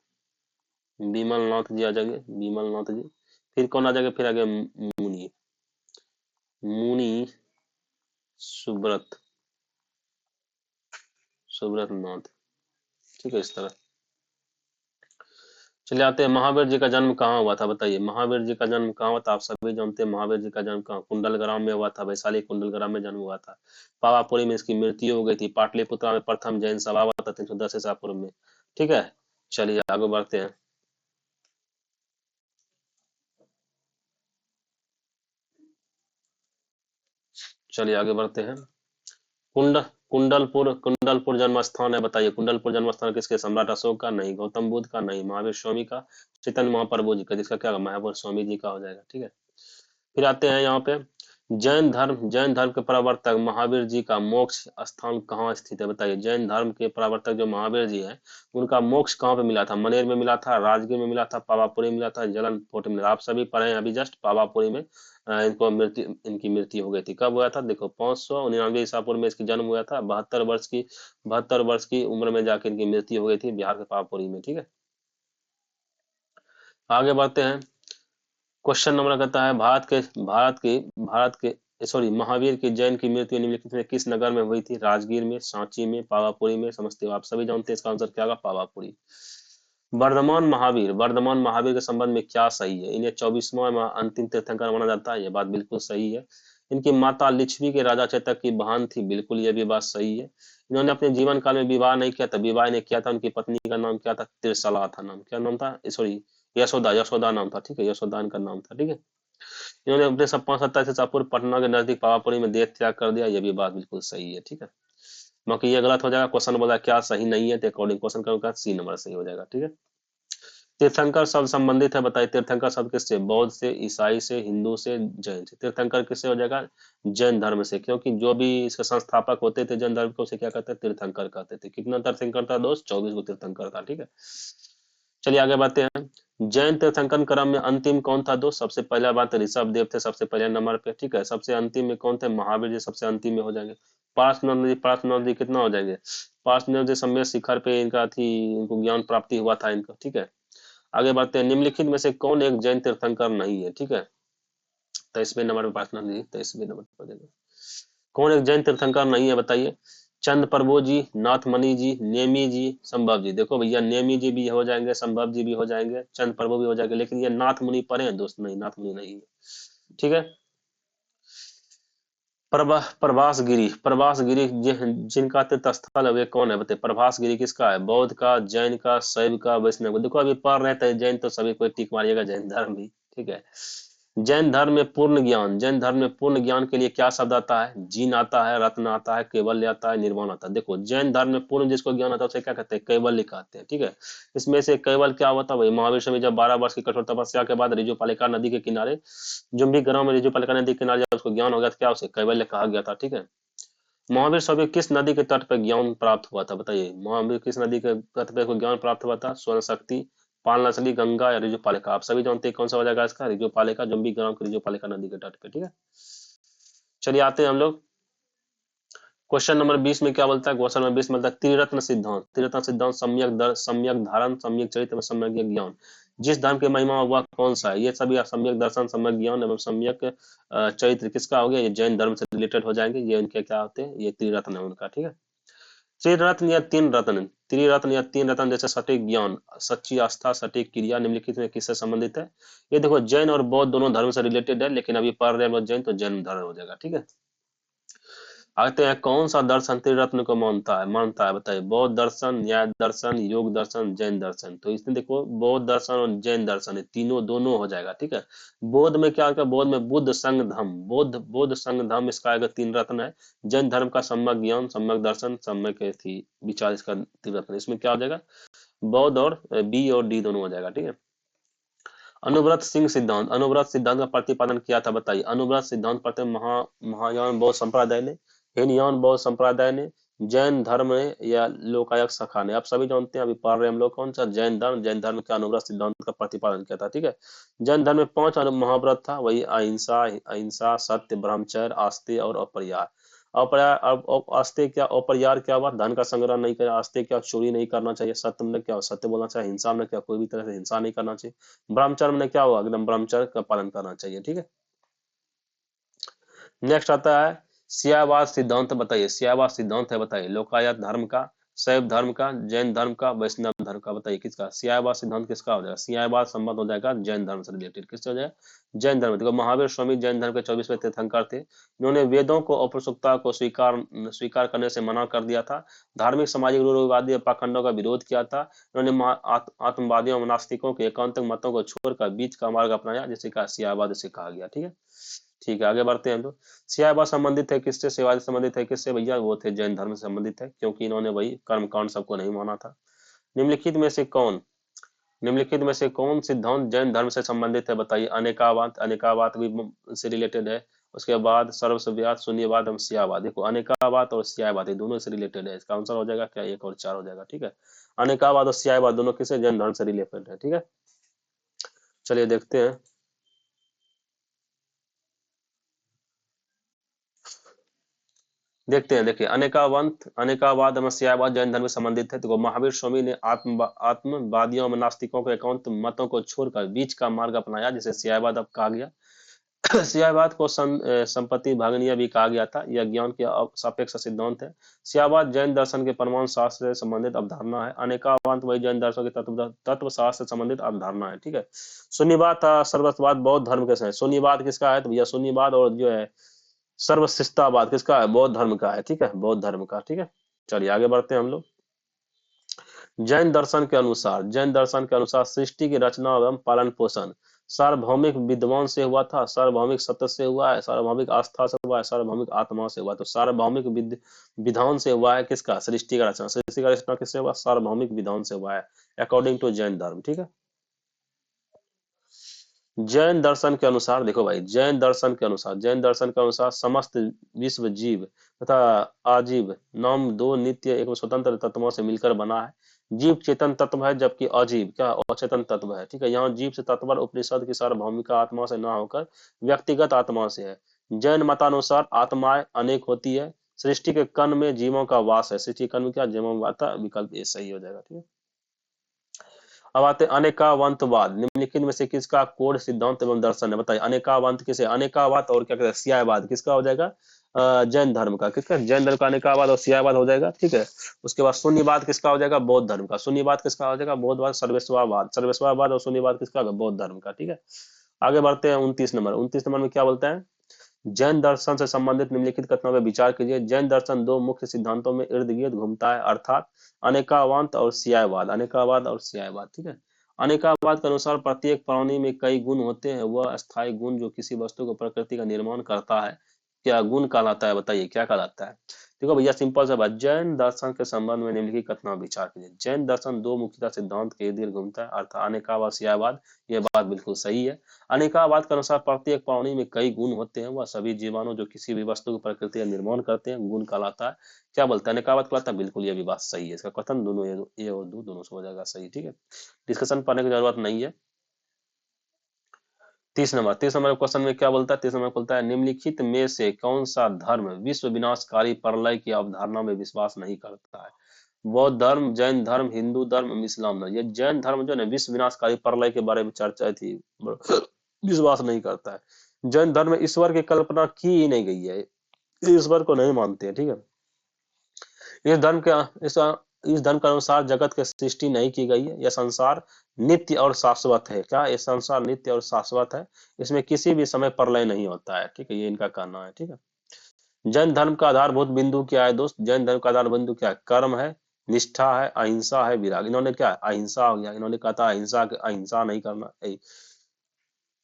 विमल नाथ जी आ जाएंगे, विमल नाथ जी। फिर कौन आ जाएगा, फिर आगे मुनि, मुनि सुब्रत, सुब्रत नाथ, ठीक है, इस तरह। चलिए आते हैं, महावीर जी का जन्म कहाँ हुआ था, बताइए। महावीर जी का जन्म कहाँ हुआ था, आप सभी जानते हैं महावीर जी का जन्म कहाँ, कुंडलग्राम में हुआ था। वैशाली कुंडलग्राम में जन्म हुआ था। पावापुरी में इसकी मृत्यु हो गई थी। पाटलिपुत्र में प्रथम जैन सभा हुआ था 310 ईसा पूर्व में, ठीक है। चलिए आगे बढ़ते हैं। चलिए आगे बढ़ते हैं। कुंड कुंडलपुर, कुंडलपुर जन्म स्थान है, बताइए। कुंडलपुर जन्म स्थान किसके, सम्राट अशोक का नहीं, गौतम बुद्ध का नहीं, महावीर स्वामी का, चैतन्य महाप्रभु जी का, जिसका क्या महावीर स्वामी जी का हो जाएगा, ठीक है। फिर आते हैं यहाँ पे, जैन धर्म के प्रवर्तक महावीर जी का मोक्ष स्थान कहाँ स्थित है, बताइए। जैन धर्म के प्रवर्तक जो महावीर जी हैं, उनका मोक्ष कहाँ पे मिला था, मनेर में मिला था, राजगीर में मिला था, पावापुरी में मिला था, जलन फोर्ट में मिला। आप सभी पढ़े हैं अभी जस्ट, पावापुरी में इनकी मृत्यु हो गई थी। कब हुआ था, देखो 599 ईसा पूर्व में इसकी जन्म हुआ था। 72 वर्ष की उम्र में जाकर इनकी मृत्यु हो गई थी बिहार के पावापुरी में, ठीक है। आगे बढ़ते हैं। क्वेश्चन नंबर कहता है, भारत के सॉरी महावीर की जैन की मृत्यु निम्नलिखित में किस नगर में हुई थी, राजगीर में, सांची में, पावापुरी में, समस्तीपुर। आप सभी जानते हैं इसका आंसर क्या होगा, पावापुरी। वर्धमान महावीर के संबंध में क्या सही है, इन्हें 24वां अंतिम तीर्थंकर माना जाता है, यह बात बिल्कुल सही है। इनकी माता लिच्छवी के राजा चेतक की बहन थी, बिल्कुल यह भी बात सही है। इन्होंने अपने जीवन काल में विवाह नहीं किया था, विवाह ने किया था, उनकी पत्नी का नाम क्या था, तिरसला था नाम, क्या नाम था, सॉरी यशोदा, यशोदा नाम था, ठीक है। यशोदा इनका नाम था, ठीक है। इन्होंने अपने 57 ईसा पूर्व पटना के नजदीक पावापुरी में देह त्याग कर दिया, यह भी बात बिल्कुल सही है, ठीक है। बाकी ये गलत हो जाएगा, क्वेश्चन बोला क्या सही नहीं है, तो अकॉर्डिंग क्वेश्चन का सी नंबर सही हो जाएगा, ठीक है। तीर्थंकर शब्द संबंधित है, बताइए। तीर्थंकर शब्द किससे, बौद्ध से, ईसाई से, हिंदू से, जैन से। तीर्थंकर किससे हो जाएगा, जैन धर्म से, क्योंकि जो भी इसके संस्थापक होते थे जैन धर्म को, उसे क्या कहते हैं, तीर्थंकर कहते थे। कितना तीर्थंकर था दोस्त, 24 को तीर्थंकर था, ठीक है। चलिए आगे बढ़ते हैं। जैन तीर्थंकर क्रम में अंतिम कौन था दोस्त, सबसे पहला बात ऋषभ देव थे सबसे पहले नंबर पे, ठीक है। सबसे अंतिम में कौन थे, महावीर जी सबसे अंतिम में हो जाएंगे। पार्श्वनाथ जी कितना हो जाएंगे, पार्श्वनाथ जी समय शिखर पे इनका थी, इनको ज्ञान प्राप्ति हुआ था इनको, ठीक है। आगे बढ़ते हैं, निम्नलिखित में से कौन एक जैन तीर्थंकर नहीं है, ठीक है। 23वें नंबर पे पार्श्वनाथ जी, 23वें नंबर पर देंगे। कौन एक जैन तीर्थंकर नहीं है बताइए? चंद प्रभु जी, नाथमणि जी, नेमी जी, संभव जी। देखो भैया, नेमी जी भी हो जाएंगे, संभव जी भी हो जाएंगे, चंद प्रभु भी हो जाएंगे, लेकिन ये नाथ मुनि पढ़े हैं दोस्त? नहीं, नाथ मुनि नहीं है। ठीक है। प्रभास गिरी, प्रभास गिरी जिनका तीर्थ स्थल है वे कौन है बताइए? प्रभास गिरी किसका है? बौद्ध का, जैन का, शैव का, वैष्णव का? देखो अभी पढ़ रहे थे जैन, तो सभी कोई टिक मारिएगा, जैन धर्म भी। ठीक है। जैन धर्म में पूर्ण ज्ञान, जैन धर्म में पूर्ण ज्ञान के लिए क्या शब्द आता है? जीन आता है, रत्न आता है, कैवल्य आता है, निर्वाण आता है। देखो जैन धर्म में पूर्ण जिसको ज्ञान आता है उसे क्या कहते हैं? कैवल्य कहते हैं। ठीक है। इसमें से कैवल क्या होता है भाई? महावीर स्वामी जब 12 वर्ष की कठोर तपस्या के बाद रिजुपालिका नदी के किनारे, जुम्बी ग्राम में रिजुपालिका नदी के किनारे जब उसको ज्ञान हो गया तो क्या उसे कैवल्य कहा गया था। ठीक है। महावीर स्वामी किस नदी के तट पर ज्ञान प्राप्त हुआ था बताइए? महावीर किस नदी के तट पर ज्ञान प्राप्त हुआ था? स्वर्ण शक्ति, पालनासली, गंगा या रिजुपालिका? आप सभी जानते हैं कौन सा हो जाएगा इसका? रिजुपालिका, जुम्बी ग्राम की रिजुपालिका नदी के तट पे। ठीक है। चलिए आते हैं हम लोग क्वेश्चन नंबर 20 में क्या बोलता है? क्वेश्चन नंबर 20 में बोलता है त्रिरत्न सिद्धांत। त्रिरत्न सिद्धांत सम्यक धारण, सम्यक चरित्र एवं सम्यक ज्ञान। जिस धर्म की महिमा वह कौन सा है? ये सभी सम्यक दर्शन, सम्यक ज्ञान एवं सम्यक चरित्र किसका हो गया? ये जैन धर्म से रिलेटेड हो जाएंगे। ये उनके क्या होते हैं? ये त्रिरत्न है उनका। ठीक है। त्रिरत्न या तीन रत्न, त्रिरत्न या तीन रत्न जैसे सटीक ज्ञान, सच्ची आस्था, सटीक क्रिया निम्नलिखित में किससे संबंधित है? ये देखो जैन और बौद्ध दोनों धर्म से रिलेटेड है, लेकिन अभी पढ़ रहे हैं हम लोग जैन, तो जैन धर्म हो जाएगा। ठीक है। आते हैं कौन सा दर्शन त्रिरत्न को मानता है बताइए? बौद्ध दर्शन, न्याय दर्शन, योग दर्शन, जैन दर्शन। तो इसमें देखो बौद्ध दर्शन और जैन दर्शन है, तीनों दोनों हो जाएगा। ठीक है। बौद्ध में क्या होगा? बौद्ध में बुद्ध संग धम्म, बौद्ध संग धम्म इसका आएगा, तीन रत्न है। जैन धर्म का सम्यक ज्ञान, सम्यक दर्शन, सम्यक थी विचार, इसका तीन रत्न। इसमें क्या हो जाएगा? बौद्ध और बी और डी दोनों हो जाएगा। ठीक है। अनुव्रत सिंह सिद्धांत, अनुव्रत सिद्धांत का प्रतिपादन किया था बताइए? अनुव्रत सिद्धांत प्रथम महायान बौद्ध संप्रदाय ने, हीनयान बौद्ध संप्रदाय ने, जैन धर्म ने या लोकायत शाखा ने? आप सभी जानते हैं, अभी पढ़ रहे हैं हम लोग कौन सा? जैन धर्म। जैन धर्म के अनुव्रत सिद्धांत का प्रतिपादन किया था। ठीक है। जैन धर्म में 5 महाव्रत था, वही अहिंसा, अहिंसा, सत्य, ब्रह्मचर्य, आस्ते और अपरिहार। अपरिहार, अब आस्ते क्या, अपरिहार क्या हुआ? धन का संग्रह नहीं करे। आस्ते क्या? चोरी नहीं करना चाहिए। सत्य में क्या? सत्य बोलना चाहिए। हिंसा में क्या? कोई भी तरह से हिंसा नहीं करना चाहिए। ब्रह्मचर्य में क्या हुआ? एकदम ब्रह्मचर्य का पालन करना चाहिए। ठीक है। नेक्स्ट आता है सियावाद सिद्धांत बताइए? सियावाद सिद्धांत है बताइए? लोकायत धर्म का, शैव धर्म का, जैन धर्म का, वैष्णव धर्म का? बताइए किसका? सियावाद सिद्धांत किसका हो जाएगा? सियावाद संबंध हो जाएगा जैन धर्म से रिलेटेड। किससे हो जाएगा? जैन धर्म। देखो महावीर स्वामी जैन धर्म के 24वें तीर्थंकर थे। इन्होंने वेदों को औपनिषदों को स्वीकार करने से मना कर दिया था। धार्मिक, सामाजिक, रूढ़िवादी पाखंडों का विरोध किया था। इन्होंने आत्मवादियों और नास्तिकों के एकांतिक मतों को छोड़कर बीच का मार्ग अपनाया, जिसे कहा सियावाद से कहा गया। ठीक है। ठीक है, आगे बढ़ते हैं हम लोग। सियावा संबंधित है किससे? शिवाजी संबंधित है किससे भैया? वो थे जैन धर्म से संबंधित है, क्योंकि इन्होंने वही कर्म कांड सबको नहीं माना था। निम्नलिखित में से कौन, निम्नलिखित में से कौन सिद्धांत जैन धर्म से संबंधित है बताइए? अनेकावाद, अनेकावाद भी से रिलेटेड है। उसके बाद सर्वसव्यात, शून्यवाद एवं सियावाद। देखो अनेकावाद और सियावाद ये दोनों से रिलेटेड है। इसका आंसर हो जाएगा क्या? 1 और 4 हो जाएगा। ठीक है। अनेकावाद और सियावाद दोनों किससे? जैन धर्म से रिलेटेड है। ठीक है। चलिए देखते हैं। देखिए अनेकावाद एवं सियावाद जैन धर्म से संबंधित है। तो महावीर स्वामी ने आत्मवादियों में नास्तिकों के एकांत मतों को छोड़कर बीच का मार्ग अपनाया, जिसे सियावाद अब कहा गया। सियावाद को संपत्ति भागनीय भी कहा गया था। यह ज्ञान के सापेक्ष सिद्धांत है। सियावाद जैन दर्शन के परमाणु शास्त्र से संबंधित अवधारणा है। अनेकावाद वही जैन दर्शन के तत्व शास्त्र से संबंधित अवधारणा है। ठीक है। शून्यवाद था सर्वस्ववाद बौद्ध धर्म के है। शून्यवाद किसका है? तो भैया शून्यवाद और जो है सर्वशिष्टावाद किसका है? बौद्ध धर्म का है। ठीक है, बौद्ध धर्म का। ठीक है। चलिए आगे बढ़ते हैं हम लोग। जैन दर्शन के अनुसार सृष्टि की रचना एवं पालन पोषण सार्वभौमिक विद्वान से हुआ था, सार्वभौमिक सत्य से हुआ है, सार्वभौमिक आस्था से हुआ है, सार्वभौमिक आत्मा से हुआ। तो सार्वभौमिक विधान से हुआ है किसका? सृष्टि का रचना। सृष्टि का रचना किससे हुआ? सार्वभौमिक विधान से हुआ है, अकॉर्डिंग टू जैन धर्म। ठीक है। जैन दर्शन के अनुसार देखो भाई, जैन दर्शन के अनुसार समस्त विश्व जीव तथा आजीव नाम दो नित्य एवं स्वतंत्र तत्वों से मिलकर बना है। जीव चेतन तत्व है, जबकि अजीव क्या? अचेतन तत्व है। ठीक है। यहाँ जीव से तात्पर्य उपनिषद की सार्वभौमिक आत्मा से ना होकर व्यक्तिगत आत्मा से है। जैन मतानुसार आत्माएं अनेक होती है। सृष्टि के कण में जीवों का वास है। सृष्टि के कण में क्या? जीवों का वाता विकल्प ये सही हो जाएगा। ठीक है। अब आते हैं अनेकावंतवाद। निम्नलिखित में से किसका कोड सिद्धांत एवं दर्शन है बताइए? अनेकावंत किसे? अनेकावाद और क्या कहते हैं? सियावाद किसका हो जाएगा? जैन धर्म का, किसका, जैन धर्म का अनेकावाद और सियावाद हो जाएगा, ठीक है। उसके बाद शून्यवाद किसका हो जाएगा, बौद्ध धर्म का। शून्यवाद किसका हो जाएगा, बौद्धवाद। सर्वेश्वरवाद, सर्वेश्वरवाद और शून्यवाद किसका होगा, बौद्ध धर्म का, ठीक है। आगे बढ़ते हैं 29 नंबर। 29 नंबर में क्या बोलते हैं, जैन दर्शन से संबंधित निम्नलिखित कथनों पर विचार कीजिए। जैन दर्शन दो मुख्य सिद्धांतों में इर्द गिर्द घूमता है, अर्थात अनेकावाद और सियायवाद, अनेकावाद और सियायवाद, ठीक है। अनेकावाद के अनुसार प्रत्येक प्राणी में कई गुण होते हैं, वह अस्थायी गुण जो किसी वस्तु को प्रकृति का निर्माण करता है, क्या गुण कहलाता है, बताइए क्या कहलाता है। देखो भैया सिंपल सा बात, जैन दर्शन के संबंध में निम्नलिखित कथनों पर विचार कीजिए। जैन दर्शन दो मुख्यतः सिद्धांत के इर्द गिर्द घूमता है, अर्थात अनेकावाद सियायवाद। ये बात बिल्कुल सही है। अनेकावाद के अनुसार प्रत्येक प्राणी में कई गुण होते हैं, वह सभी जीवाणु जो किसी भी वस्तु को प्रकृति का निर्माण करते हैं, गुण कहलाता है। क्या बोलते हैं, अनेकावाद कहलाता है, बिल्कुल ये भी बात सही है। इसका कथन दोनों ये और दो दोनों से हो जाएगा सही, ठीक है। डिस्कशन पढ़ने की जरूरत नहीं है। 30 नंबर क्वेश्चन में क्या बोलता है, 30 नंबर बोलता है निम्नलिखित में से कौन सा धर्म विश्व विनाशकारी प्रलय की अवधारणा में विश्वास नहीं करता है। बौद्ध धर्म, जैन धर्म, हिंदू धर्म, इस्लाम धर्म। ये जैन धर्म जो है विश्व विनाशकारी प्रलय के बारे में चर्चा थी, विश्वास नहीं करता है। जैन धर्म में ईश्वर की कल्पना की ही नहीं गई है, ईश्वर को नहीं मानते हैं, ठीक है। इस धर्म के इस इस धर्म के अनुसार जगत की सृष्टि नहीं की गई है, यह संसार नित्य और शाश्वत है। क्या, ये संसार नित्य और शाश्वत है, इसमें किसी भी समय प्रलय नहीं होता है, ठीक है, ये इनका कहना है, ठीक है। जैन धर्म का आधारभूत बिंदु क्या है दोस्त, जैन धर्म का आधार बिंदु क्या है, कर्म है, निष्ठा है, अहिंसा है, विराग। इन्होंने क्या है, अहिंसा हो गया, इन्होंने कहा था अहिंसा, अहिंसा नहीं करना,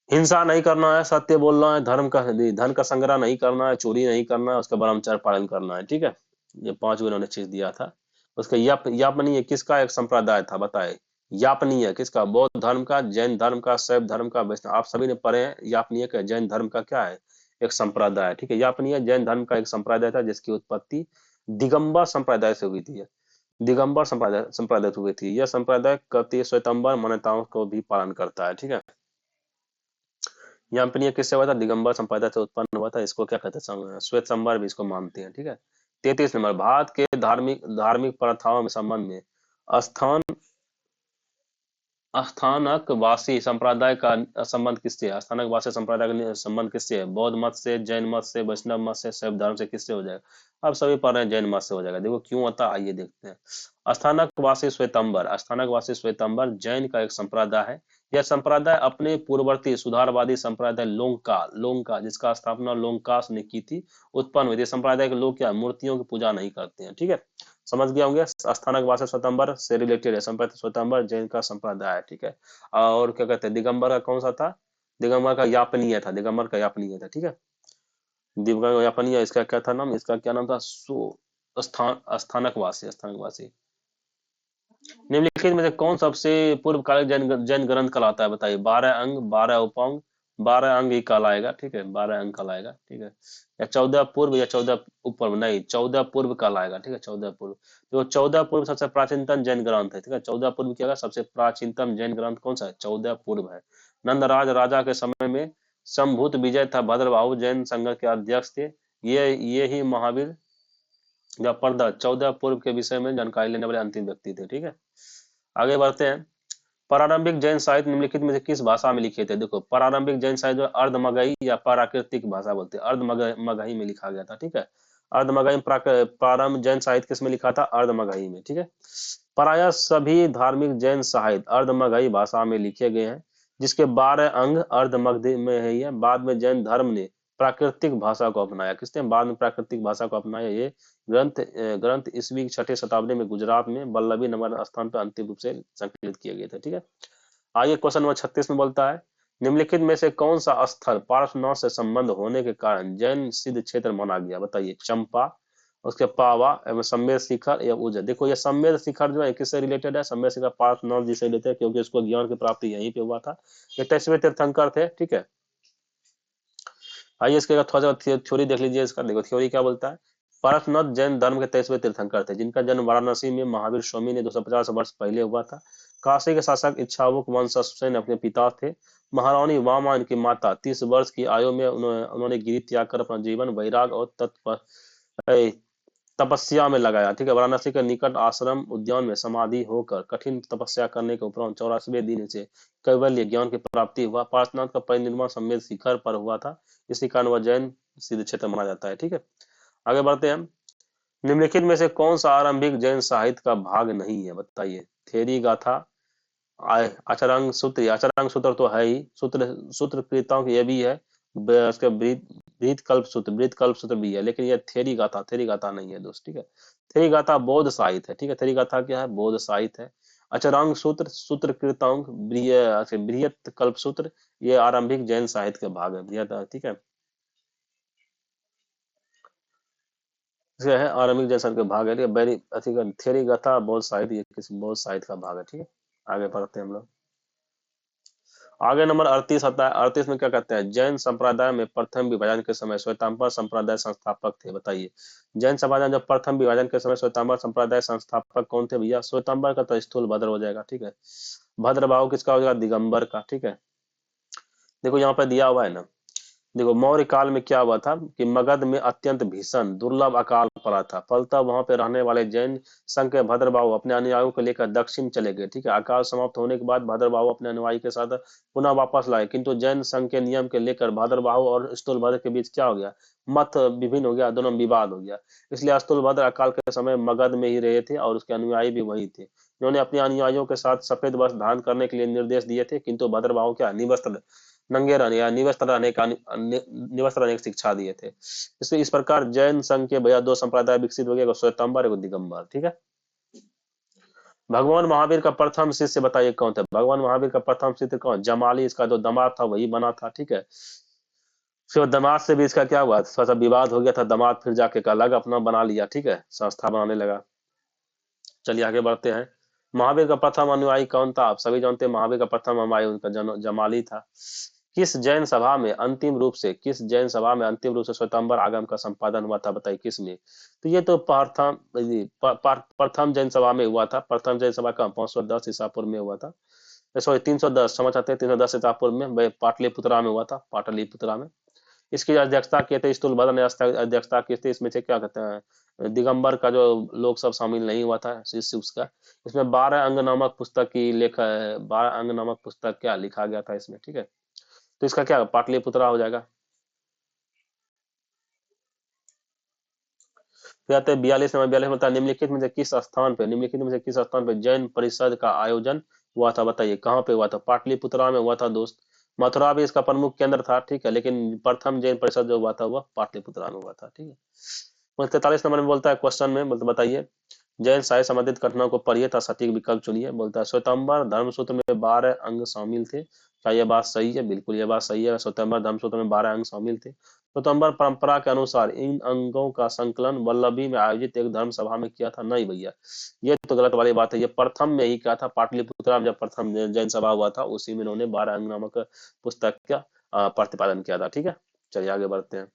हिंसा नहीं करना है, सत्य बोलना है, धर्म का धन का संग्रह नहीं करना है, चोरी नहीं करना है, उसका ब्रह्मचर्य पालन करना है, ठीक है। ये 5 इन्होंने चीज दिया था। उसका यापनीय किसका एक संप्रदाय था, बताए। यापनीय किसका, बौद्ध धर्म का, जैन धर्म का, शैव धर्म का, वैष्णव। आप सभी ने पढ़े हैं यापनीय का जैन धर्म का क्या है, एक संप्रदाय, ठीक है। यापनीय जैन धर्म का एक संप्रदाय था जिसकी उत्पत्ति दिगंबर संप्रदाय से हुई थी। दिगंबर संप्रदाय से हुई थी। यह संप्रदाय कति श्वेतंबर मान्यताओं को भी पालन करता है, ठीक है। यापनीय किससे हुआ था, दिगंबर संप्रदाय से उत्पन्न हुआ था। इसको क्या कहते हैं, श्वेत संवर भी इसको मानते हैं, ठीक है। 33 नंबर, भारत के धार्मिक धार्मिक प्रथाओं में संबंध में स्थान स्थानक वासी संप्रदाय का संबंध किससे है, स्थानक वासी संप्रदाय का संबंध किससे है, बौद्ध मत से, जैन मत से, वैष्णव मत से, शैव धर्म से, किससे हो जाएगा। अब सभी पढ़ रहे हैं जैन मत से हो जाएगा। देखो क्यों होता है, आइए देखते हैं। स्थानक वासी श्वेतंबर, स्थानक वासी श्वेतंबर जैन का एक संप्रदाय है। यह संप्रदाय अपने पूर्ववर्ती सुधारवादी संप्रदाय लोंका लोंका जिसका स्थापना लोंकास ने की थी, उत्पन्न हुई थी। संप्रदाय के लोग क्या, मूर्तियों की पूजा नहीं करते हैं, ठीक है। समझ गए होंगे, स्थानक वासी स्वतंबर से रिलेटेड है, संप्रदाय स्वतंबर जैन का संप्रदाय है, ठीक है। और क्या कहते हैं, दिगंबर का कौन सा था, दिगंबर का यापनीय था, दिगंबर का यापनीय था, ठीक है। दिगंबर का यापनीय, इसका क्या था नाम, इसका क्या नाम था, स्थानक वासी, स्थानक वासी। निम्नलिखित में से कौन सबसे पूर्वकालिक जैन जैन ग्रंथ कहलाता है, बताइए। 12 अंग, 12 उपअंग, 12 अंग ही कहलाएगा, ठीक है, 12 अंग कहलाएगा, ठीक है। या 14 पूर्व या 14 ऊपर, नहीं 14 पूर्व कहलाएगा, ठीक है, 14 पूर्व। तो 14 पूर्व सबसे प्राचीनतम जैन ग्रंथ है, ठीक है। 14 पूर्व क्या है, सबसे प्राचीनतम जैन ग्रंथ कौन सा है, 14 पूर्व है। नंदराज राजा के समय में संभूत विजय था, भद्रबाहु जैन संघ के अध्यक्ष थे। ये ही महावीर या पर्दा 14 पूर्व के विषय में जानकारी लेने वाले अंतिम व्यक्ति थे, ठीक है। आगे बढ़ते हैं। प्रारंभिक जैन साहित्य निम्नलिखित में से किस भाषा में लिखे थे, देखो प्रारंभिक जैन साहित्य अर्धमगही या प्राकृतिक भाषा बोलते हैं, अर्धमगही में लिखा गया था, ठीक है। अर्धमगही में प्रारंभ जैन साहित्य किसमें लिखा था, अर्धमगही में, ठीक है। प्रायः सभी धार्मिक जैन साहित्य अर्धमगही भाषा में लिखे गए हैं, जिसके 12 अंग अर्धमगधी में है। बाद में जैन धर्म ने प्राकृतिक भाषा को अपनाया, किसने, बाद में प्राकृतिक भाषा को अपनाया। ये ग्रंथ ईस्वी 6ठी शताब्दी में गुजरात में वल्लभी नगर स्थान पर अंतिम रूप से संकलित किए गए थे, ठीक है। आगे क्वेश्चन नंबर 36 में बोलता है निम्नलिखित में से कौन सा स्थल पार्श्वनाथ से संबंध होने के कारण जैन सिद्ध क्षेत्र माना गया, बताइए। चंपा, उसके पावा एवं सम्मेद शिखर या उज्जैन। देखो ये सम्मेद शिखर जो है किससे रिलेटेड है, सम्मेद शिखर पार्श्वनाथ जी से रिलेटेड है, क्योंकि उसको ज्ञान की प्राप्ति यहीं पे हुआ था। ये 23वें तीर्थंकर थे, ठीक है। आइए इसके थोड़ा सा थ्योरी देख लीजिए इसका। देखो थ्योरी क्या बोलता है, पारसनाथ जैन धर्म के 23वें तीर्थंकर थे, जिनका जन्म वाराणसी में महावीर स्वामी ने 250 वर्ष पहले हुआ था। काशी के शासक इच्छावुक वंशज अपने पिता थे। महारानी वामा इनकी माता। 30 वर्ष की आयु में उन्होंने गिरि त्याग कर अपना जीवन वैराग और तत्व तपस्या में लगाया, ठीक है। वाराणसी के निकट आश्रम उद्यान में समाधि होकर कठिन तपस्या करने के उपरांत 84वें दिन से कैवल्य ज्ञान की प्राप्ति हुआ। पार्श्वनाथ का परिनिर्वाण समेत शिखर पर हुआ था, इसी कारण वह जैन सिद्ध क्षेत्र माना जाता है, ठीक है। आगे बढ़ते हैं। निम्नलिखित में से कौन सा आरंभिक जैन साहित्य का भाग नहीं है, बताइए। थेरी गाथा, आचरांग सूत्र, आचरांग सूत्र तो है ही, सूत्र सूत्र कृतांक ये भी है, उसके ब्रीत कल्प सूत्र, ब्रीत कल्प सूत्र भी है, लेकिन ये थेरी गाथा नहीं है दोस्त, ठीक है। थेरी गाथा बौद्ध साहित्य है, ठीक है। थेरी गाथा क्या है, बौद्ध साहित्य है। अचरांग सूत्र, सूत्र कृतांक, बृहत कल्प सूत्र, ये आरंभिक जैन साहित्य के भाग है, बृहत, ठीक है। ये है आरंभिक जैन साहित्य के भाग है, ठीक है। थेरी गाथा बौद्ध साहित्य, ये किसी बौद्ध साहित्य का भाग है, ठीक है। आगे बढ़ते हैं हम लोग। आगे नंबर 38 आता है। 38 में क्या कहते हैं, जैन संप्रदाय में प्रथम विभाजन के समय श्वेतांबर संप्रदाय संस्थापक थे, बताइए। जैन संप्रदाय जब प्रथम विभाजन के समय श्वेतांबर संप्रदाय संस्थापक कौन थे भैया? श्वेतांबर का तो स्थूल भद्र हो जाएगा, ठीक है। भद्रभाव किसका हो जाएगा? दिगंबर का, ठीक है। देखो यहाँ पे दिया हुआ है ना, देखो मौर्य काल में क्या हुआ था कि मगध में अत्यंत भीषण दुर्लभ अकाल पड़ा था, फलतः वहां पे रहने वाले जैन संघ के भद्रबाहु अपने अनुयायियों को लेकर दक्षिण चले गए, ठीक है। अकाल समाप्त होने के बाद भद्रबाहु अपने अनुयायी के साथ पुनः वापस लाए, किंतु जैन संघ के नियम के लेकर भद्रबाहु और स्थूलभद्र के बीच क्या हो गया, मत विभिन्न हो गया, दोनों में विवाद हो गया। इसलिए स्थूलभद्र अकाल के समय मगध में ही रहे थे और उसके अनुयायी भी वही थे। उन्होंने अपने अनुयायियों के साथ सफेद वस्त्र धारण करने के लिए निर्देश दिए थे, किंतु भद्रबाहु क्या निवस्त्र, नंगे रहने या निवस्त्र रहने का निवस्त्र रहने की शिक्षा दिए थे। इसलिए इस प्रकार जैन संघ के भैया दो संप्रदाय विकसित हो गए, श्वेतांबर और दिगंबर, ठीक है। भगवान महावीर का प्रथम शिष्य बताइए कौन थे? भगवान महावीर का प्रथम शिष्य कौन? जमाली, इसका जो दामाद था वही बना था, ठीक है। फिर दामाद से भी इसका क्या हुआ, थोड़ा सा विवाद हो गया था, दामाद फिर जाके एक अलग अपना बना लिया, ठीक है, संस्था बनाने लगा। चलिए आगे बढ़ते हैं। महावीर का प्रथम अनुयायी कौन था? आप सभी जानते हैं महावीर का प्रथम अनुयायी उनका जमाली था। किस जैन सभा में अंतिम रूप से श्वेतांबर आगम का संपादन हुआ था, बताइए किस में? तो ये तो प्रथम जैन सभा में हुआ था। प्रथम जैन सभा का 510 ईसा पूर्व में हुआ था, सॉरी 310, समझ आते हैं, 310 ईसा पूर्व में पाटलिपुत्रा में हुआ था, पाटलिपुत्रा में। इसकी अध्यक्षता किए थे स्थूलभद्र ने, अध्यक्षता की थी। इसमें से क्या कहते हैं, दिगंबर का जो लोग सब शामिल नहीं हुआ था शिष्य उसका। इसमें 12 अंग नामक पुस्तक की लेखा है, 12 अंग नामक पुस्तक क्या लिखा गया था इसमें, ठीक है। तो इसका क्या पाटलिपुत्रा हो जाएगा। फिर आते हैं 42 नंबर। 42 में होता है निम्नलिखित में से किस स्थान पे जैन परिषद का आयोजन हुआ था, बताइए कहाँ पे हुआ था? पाटलिपुत्रा में हुआ था दोस्त। मथुरा भी इसका प्रमुख केंद्र था, ठीक है, लेकिन प्रथम जैन परिषद जो हुआ था वह पाटलिपुत्रा में हुआ था, ठीक है। 43 नंबर में बोलता है, क्वेश्चन में बताइए, जैन साहित्य संबंधित घटनाओं को पढ़िए तथा सटीक विकल्प चुनिए। बोलता है श्वेतांबर धर्मसूत्र में 12 अंग शामिल थे, क्या यह बात सही है? बिल्कुल यह बात सही है, श्वेतांबर धर्मसूत्र में 12 अंग शामिल थे। श्वेतांबर परंपरा के अनुसार इन अंगों का संकलन वल्लभी में आयोजित एक धर्म सभा में किया था, नहीं भैया, ये तो गलत वाली बात है। ये प्रथम में ही क्या था, पाटलिपुत्रा में जब प्रथम जैन सभा हुआ था उसी में इन्होंने 12 अंग नामक पुस्तक का प्रतिपादन किया था, ठीक है। चलिए आगे बढ़ते हैं।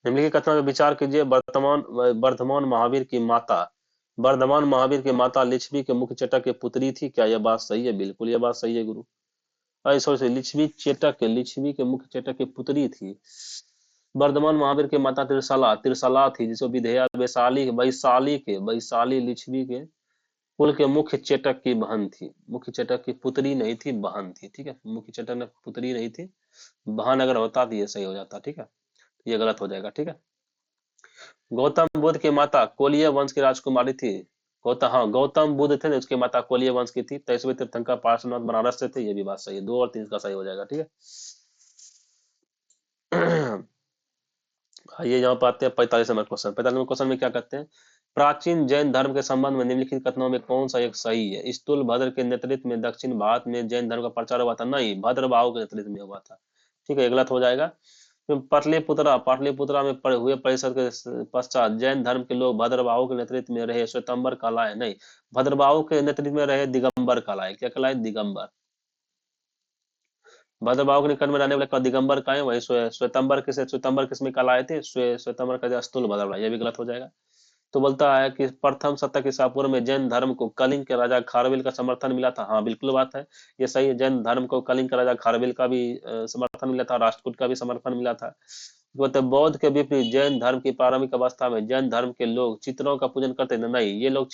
निम्नलिखित कथनों पर विचार कीजिए। वर्धमान महावीर की माता, वर्धमान महावीर की माता लिच्छवी के मुख्य चेटक की पुत्री थी, क्या यह बात सही है? बिल्कुल यह बात सही है गुरु। अरे सॉरी, लिच्छवी के मुख्य चेटक की पुत्री थी। वर्धमान महावीर की माता त्रिशला, थी, जिसको विधेया वैशाली लिच्छवी के कुल के मुख्य चेटक की बहन थी। मुख्य चेटक की पुत्री नहीं थी, बहन थी, ठीक है। मुख्य चेटक ने पुत्री नहीं थी, बहन अगर होता तो ये सही हो जाता, ठीक है। ये गलत हो जाएगा, ठीक है। गौतम बुद्ध की माता कोलिय वंश की राजकुमारी थी। गौतम बुद्ध थे ना, उसकी माता कोलिय वंश की थी। 23वें तीर्थंकर पार्श्वनाथ बनारस से थे, ये भी बात सही है। 2 और 3 का सही हो जाएगा, ठीक है। आइए यहाँ पर आते हैं 45 नंबर क्वेश्चन। 45 नंबर क्वेश्चन में क्या कहते हैं, प्राचीन जैन धर्म के संबंध में निम्नलिखित कथनों में कौन सा एक सही है? स्थूल भद्र के नेतृत्व में दक्षिण भारत में जैन धर्म का प्रचार हुआ था, नहीं, भद्रबाहु के नेतृत्व में हुआ था, ठीक है, गलत हो जाएगा। पाटलिपुत्रा में हुए परिषद के पश्चात जैन धर्म के लोग भद्रबाहु के नेतृत्व में रहे श्वेतंबर कहलाए, नहीं, भद्रबाहु के नेतृत्व में रहे दिगंबर कहलाए, क्या कहलाए? दिगंबर। भद्रबाहु के निकट में रहने वाले का दिगंबर का है, वही श्वेतंबर किसे, श्वेतंबर किसमें कहलाए थे? श्वेतंबर का स्थूल भद्रबाहु, ये भी गलत हो जाएगा। तो बोलता है कि प्रथम शतक ईसा पूर्व में जैन धर्म को कलिंग के राजा खारवेल का समर्थन मिला था, हाँ बिल्कुल बात है, ये सही है। जैन धर्म को कलिंग के राजा खारवेल का भी समर्थन मिला था, राष्ट्रकूट का भी समर्थन मिला था। तो बौद्ध के विपरीत जैन धर्म की प्रारंभिक अवस्था में जैन धर्म के लोग चित्रों का पूजन करते थे नहीं, ये लोग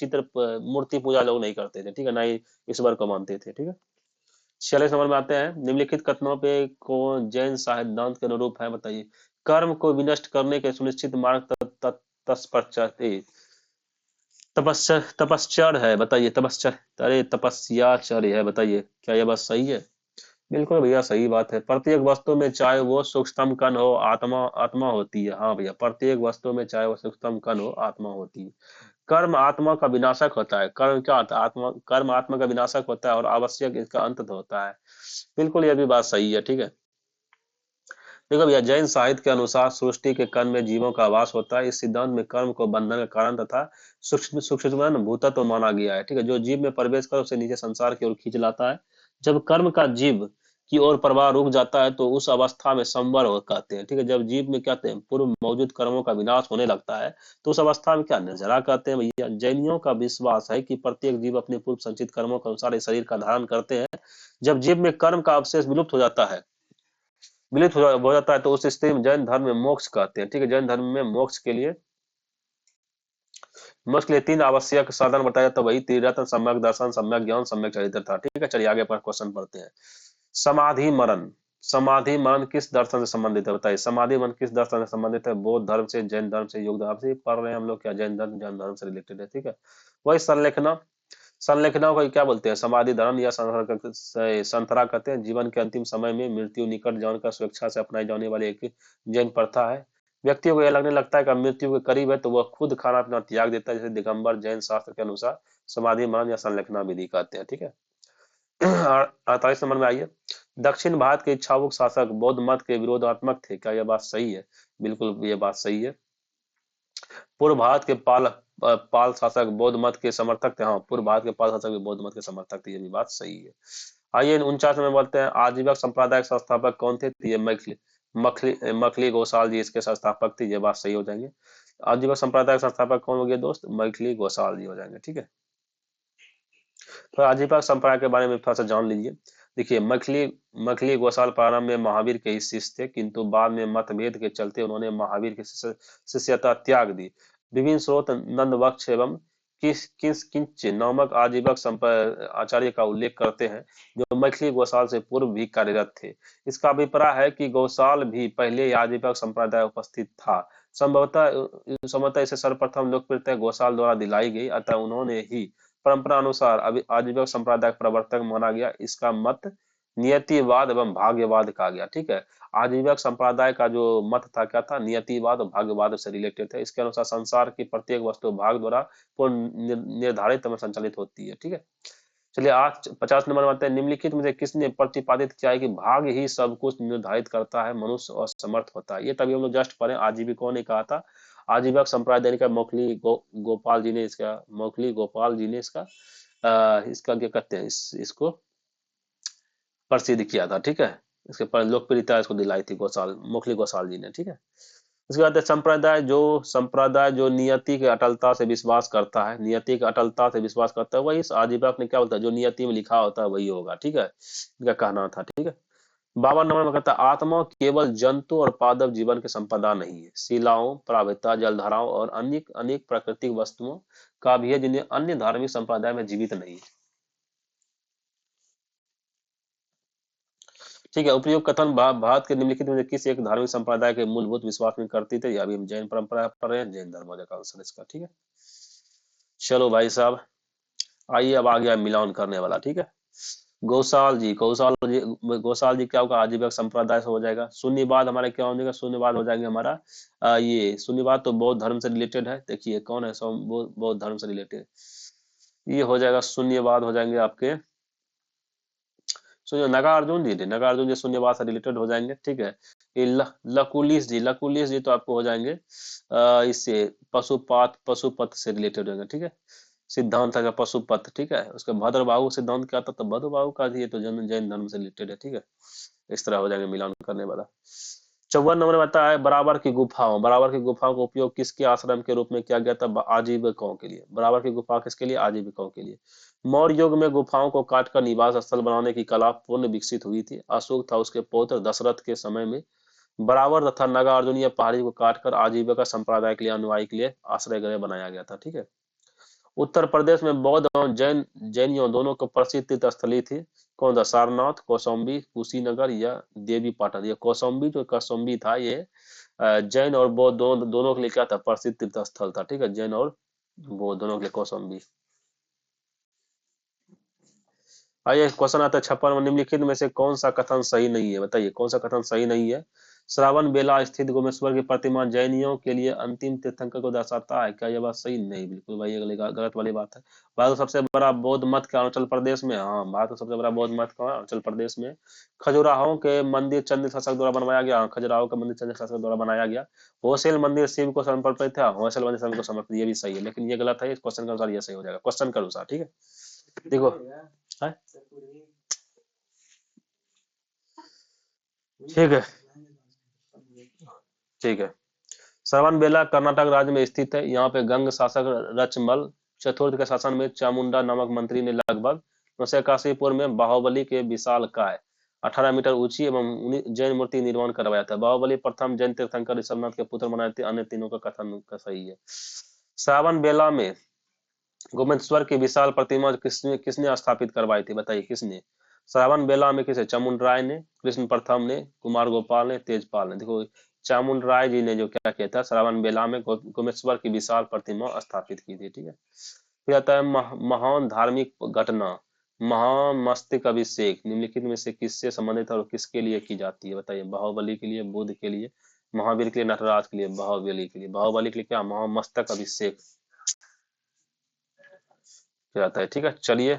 मूर्ति पूजा लोग नहीं करते थे, ठीक है, ना ही ईश्वर को मानते थे, ठीक है। 46 नंबर में आते हैं, निम्नलिखित कथनों पे कौन जैन सिद्धांत के अनुरूप है, बताइए। कर्म को विनष्ट करने के सुनिश्चित मार्ग तत्पश्चात तपश्चर्य है, बताइए तपश्चर्य, अरे तपस्याचर्य है, बताइए क्या यह बात सही है? बिल्कुल भैया सही बात है। प्रत्येक वस्तु में चाहे वो सूक्ष्मतम कण हो आत्मा आत्मा होती है। हाँ भैया, प्रत्येक वस्तु में चाहे वो सूक्ष्मतम कण हो आत्मा होती है। कर्म आत्मा का विनाशक होता है। कर्म क्या होता है? आत्मा, कर्म आत्मा का विनाशक होता है और आवश्यक इसका अंत होता है। बिल्कुल यह भी बात सही है, ठीक है। देखो भैया, जैन साहित्य के अनुसार सृष्टि के कण में जीवों का आवास होता है। इस सिद्धांत में कर्म को बंधन का कारण तथा सूक्ष्म सूक्ष्म भूतत्व माना गया है, ठीक है। जो जीव में प्रवेश कर उसे नीचे संसार की ओर खींच लाता है। जब कर्म का जीव की ओर प्रवाह रुक जाता है तो उस अवस्था में संवर हो कहते हैं, ठीक है। जब जीव में कहते हैं पूर्व मौजूद कर्मों का विनाश होने लगता है तो उस अवस्था में क्या निर्जरा कहते हैं भैया। जैनियों का विश्वास है कि प्रत्येक जीव अपने पूर्व संचित कर्मों के अनुसार इस शरीर का धारण करते हैं। जब जीव में कर्म का अवशेष विलुप्त हो जाता है, हो जाता है तो उस स्थिति में जैन धर्म में मोक्ष कहते हैं, ठीक है। जैन धर्म में मोक्ष के लिए 3 आवश्यक साधन बताया जाता है, वही त्रिरत्न, सम्यक दर्शन, सम्यक ज्ञान, सम्यक चरित्र था, ठीक है। चलिए आगे पर क्वेश्चन पढ़ते हैं। समाधि मरण, समाधि मरण किस दर्शन से संबंधित है, बताइए। समाधि मरण किस दर्शन से संबंधित है? बौद्ध धर्म से, जैन धर्म से, योग धर्म से पढ़ रहे हैं हम लोग, क्या जैन धर्म से रिलेटेड है, ठीक है। वही संलेखना, संलेखना को क्या बोलते हैं? समाधि धर्म या संतरा कहते हैं। जीवन के अंतिम समय में मृत्यु निकट जानकर स्वेच्छा से अपनाई जाने वाली एक जैन प्रथा है। व्यक्तियों को यह लगने लगता है कि अब मृत्यु के करीब है तो वह खुद खाना पीना त्याग देता है, जैसे दिगंबर जैन शास्त्र के अनुसार समाधि मरण या संलेखना विधि कहते हैं, ठीक है। 48 नंबर में आइए। दक्षिण भारत के इच्छावुक शासक बौद्ध मत के विरोधात्मक थे, क्या यह बात सही है? बिल्कुल ये बात सही है। पूर्व भारत के पाल शासक बौद्ध मत के समर्थक थे। हाँ, पूर्व भारत के पाल शासक भी बौद्ध मत के समर्थक थे, ये भी बात सही है। आइए 49 में बोलते हैं, आजीवक संप्रदाय के संस्थापक कौन थे? तो ये मखली गोसाल जी इसके संस्थापक थे, ये बात सही हो जाएंगे। आजीवक संप्रदाय के संस्थापक कौन हो गए दोस्त? मखली गोसाल जी हो जाएंगे, ठीक है। तो आजीवक संप्रदाय के बारे में थोड़ा सा जान लीजिए। देखिए, मखली गोसाल प्रारंभ में महावीर के ही शिष्य थे, किंतु बाद में मतभेद के चलते उन्होंने महावीर की शिष्यता त्याग दी। विभिन्न स्रोत नंदवक्ष एवं किंच नामक आजीवक आचार्य का उल्लेख करते हैं, जो मखली गोसाल से पूर्व भी कार्यरत थे। इसका अभिप्राय है कि गोसाल भी पहले ही आजीवक संप्रदाय उपस्थित था। संभवतः इसे सर्वप्रथम लोकप्रियता गोसाल द्वारा दिलाई गई, अतः उन्होंने ही परंपरा अनुसार अभी आजीवक संप्रदाय प्रवर्तक माना गया। इसका मत नियतिवाद एवं भाग्यवाद कहा गया, ठीक है। आजीवक संप्रदाय का जो मत था क्या था? नियतिवाद और भाग्यवाद से रिलेटेड था। इसके अनुसार संसार की प्रत्येक वस्तु भाग द्वारा पूर्ण निर्धारित एवं संचालित होती है, ठीक है। चलिए आज 50 नंबर में आते हैं। निम्नलिखित में से किसने प्रतिपादित किया है कि भाग ही सब कुछ निर्धारित करता है, मनुष्य असमर्थ होता है? ये तभी हम लोग जस्ट पढ़े, आजीविकों ने कहा था। आजीवक संप्रदाय का गोपाल जी ने इसका मोखली गोपाल जी ने इसका क्या कहते हैं, इसको प्रसिद्ध किया था, ठीक है। इसके पर लोकप्रियता इसको दिलाई थी मोखली गोसाल जी ने, ठीक है। उसके बाद संप्रदाय जो नियति के अटलता से विश्वास करता है, नियति के अटलता से विश्वास करता है, वही इस आजीवक ने क्या बोलता है, जो नियति में लिखा होता है वही होगा, ठीक है। इनका कहना था, ठीक है। 52 नंबर में कहता है, आत्मा केवल जंतु और पादप जीवन की संपदा नहीं है, शिलाओं, प्रावृता, जलधाराओं और अनेक अनेक प्राकृतिक वस्तुओं का भी है, जिन्हें अन्य धार्मिक संप्रदाय में जीवित नहीं है, ठीक है। उपयुक्त कथन भारत के निम्नलिखित में से किस एक धार्मिक संप्रदाय के मूलभूत विश्वास में करती थे? या अभी हम जैन परंपरा पढ़ रहे हैं, जैन धर्म हो जाएगा आंसर इसका, ठीक है। चलो भाई साहब, आइए अब आ गया मिलान करने वाला, ठीक है। गौसाल जी क्या होगा? आजीवक संप्रदाय से हो जाएगा। शून्यवाद हमारे क्या हो जाएगा? शून्यवाद हो जाएंगे हमारा ये शून्यवाद तो बौद्ध धर्म से रिलेटेड है। देखिए कौन है, बौद्ध धर्म से रिलेटेड ये हो जाएगा। शून्यवाद हो जाएंगे आपके, सुनिए नागार्जुन जी थे, नागार्जुन जी शून्यवाद से रिलेटेड हो जाएंगे, ठीक है। ये लकुलिस जी तो आपको हो जाएंगे इससे पशुपत से रिलेटेड होंगे, ठीक है। सिद्धांत है पशुपत, ठीक है। उसका भद्रबाहु सिद्धांत क्या था? तो भद्रबाहु का ये तो जैन धर्म से रिलेटेड है, ठीक है। इस तरह हो जाएंगे मिलान करने वाला। 54 नंबर में आता है, बराबर की गुफाओं का उपयोग किसके आश्रम के रूप में किया गया था? आजीविकों के लिए। बराबर की गुफा किसके लिए? आजीविकों के लिए। मौर्य युग में गुफाओं को काटकर निवास स्थल बनाने की कला पूर्ण विकसित हुई थी। अशोक था उसके पौत्र दशरथ के समय में बराबर तथा नागार्जुनीय पहाड़ी को काटकर आजीविका संप्रदाय के लिए अनुयायी के लिए आश्रय गृह बनाया गया था। ठीक है। उत्तर प्रदेश में बौद्ध और जैनियों दोनों को प्रसिद्ध तीर्थ स्थली थी। कौन था? सारनाथ, कौशाम्बी, कुशीनगर या देवी पाटन। ये कौशाम्बी जो कौशाम्बी था ये जैन और बौद्ध दोनों के लिए क्या था? प्रसिद्ध तीर्थ स्थल था। ठीक है, जैन और बौद्ध दोनों के लिए कौशाम्बी। आइए क्वेश्चन आता है 56, निम्नलिखित में से कौन सा कथन सही नहीं है? बताइए कौन सा कथन सही नहीं है? श्रावण बेला स्थित गोमेश्वर की प्रतिमा जैनियों के लिए अंतिम तीर्थंकर को दर्शाता है। क्या यह बात सही? नहीं, बिल्कुल भाई ये गलत वाली बात है। भारत का सबसे बड़ा बौद्ध मठ क्या अरुणाचल प्रदेश में? हाँ, भारत का सबसे बड़ा बौद्ध मठ कहाँ? अरुणाचल प्रदेश में। खजुराहो के मंदिर चंद्र शासक द्वारा बनवाया गया। हाँ, खजुराहो का मंदिर चंद्र शासक द्वारा बनाया गया। होसेल मंदिर शिव को समर्पित था। होसेल मंदिर शिव को समर्पित, ये भी सही है, लेकिन ये गलत है। इस क्वेश्चन के अनुसार ये सही हो जाएगा, क्वेश्चन के अनुसार। ठीक है, देखो है? ठीक है, ठीक है। श्रवणबेला कर्नाटक राज्य में स्थित है। यहाँ पे गंग शासक रचमल चतुर्थ के शासन में चामुंडा नामक मंत्री ने लगभग 981 में बाहुबली के विशाल काय 18 मीटर ऊंची एवं जैन मूर्ति निर्माण करवाया था। बाहुबली प्रथम जैन तीर्थंकर ऋषभनाथ के पुत्र बनाए थे। अन्य तीनों का कथन का सही है। श्रावण बेला में गोमेश्वर की विशाल प्रतिमा किसने किसने स्थापित करवाई थी? बताइए किसने? श्रावण बेला में किसे? चामुंड राय ने, कृष्ण प्रथम ने, कुमार गोपाल ने, तेजपाल ने। देखो चामुंड राय जी ने जो क्या किया था, श्रावण बेला में गोमेश्वर की विशाल प्रतिमा स्थापित की थी। ठीक है। फिर आता है महान धार्मिक घटना महामस्तक अभिषेक निम्नलिखित में से किससे संबंधित है और किसके लिए की जाती है? बताइए। बाहुबली के लिए, बुद्ध के लिए, महावीर के लिए, नटराज के लिए। बाहुबली के लिए। बाहुबली के लिए क्या? महामस्तक अभिषेक जाता है। ठीक है, चलिए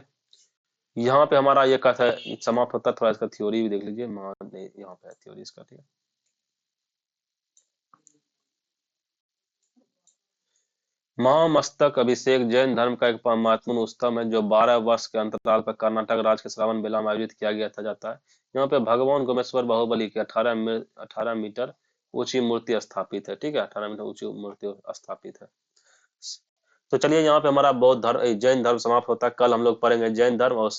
यहाँ पे हमारा ये कथा समाप्त होता है। थोड़ा इसका थ्योरी भी देख लीजिए। यहाँ पे थ्योरी इसका। ठीक है, महामस्तक अभिषेक जैन धर्म का एक महत्वपूर्ण उत्सव है जो 12 वर्ष के अंतराल पर कर्नाटक राज्य के श्रावण बेला में आयोजित किया गया था जाता है। यहाँ पे भगवान गोमेश्वर बाहुबली की 18 मीटर ऊंची मूर्ति स्थापित है। ठीक है, 18 मीटर ऊंची मूर्ति स्थापित है। तो चलिए यहाँ पे हमारा बौद्ध धर्म जैन धर्म समाप्त होता है। कल हम लोग पढ़ेंगे जैन धर्म और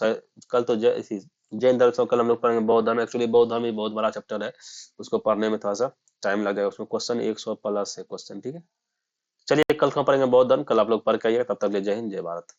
कल तो जैन धर्म से कल हम लोग पढ़ेंगे बौद्ध धर्म। एक्चुअली बौद्ध धर्म ही बहुत बड़ा चैप्टर है, उसको पढ़ने में थोड़ा सा टाइम लगेगा। उसमें क्वेश्चन 100 प्लस है क्वेश्चन। ठीक है, चलिए कल को पढ़ेंगे बौद्ध धर्म। कल आप लोग पढ़ के आइएगा। तब तक ले जय हिंद, जय भारत।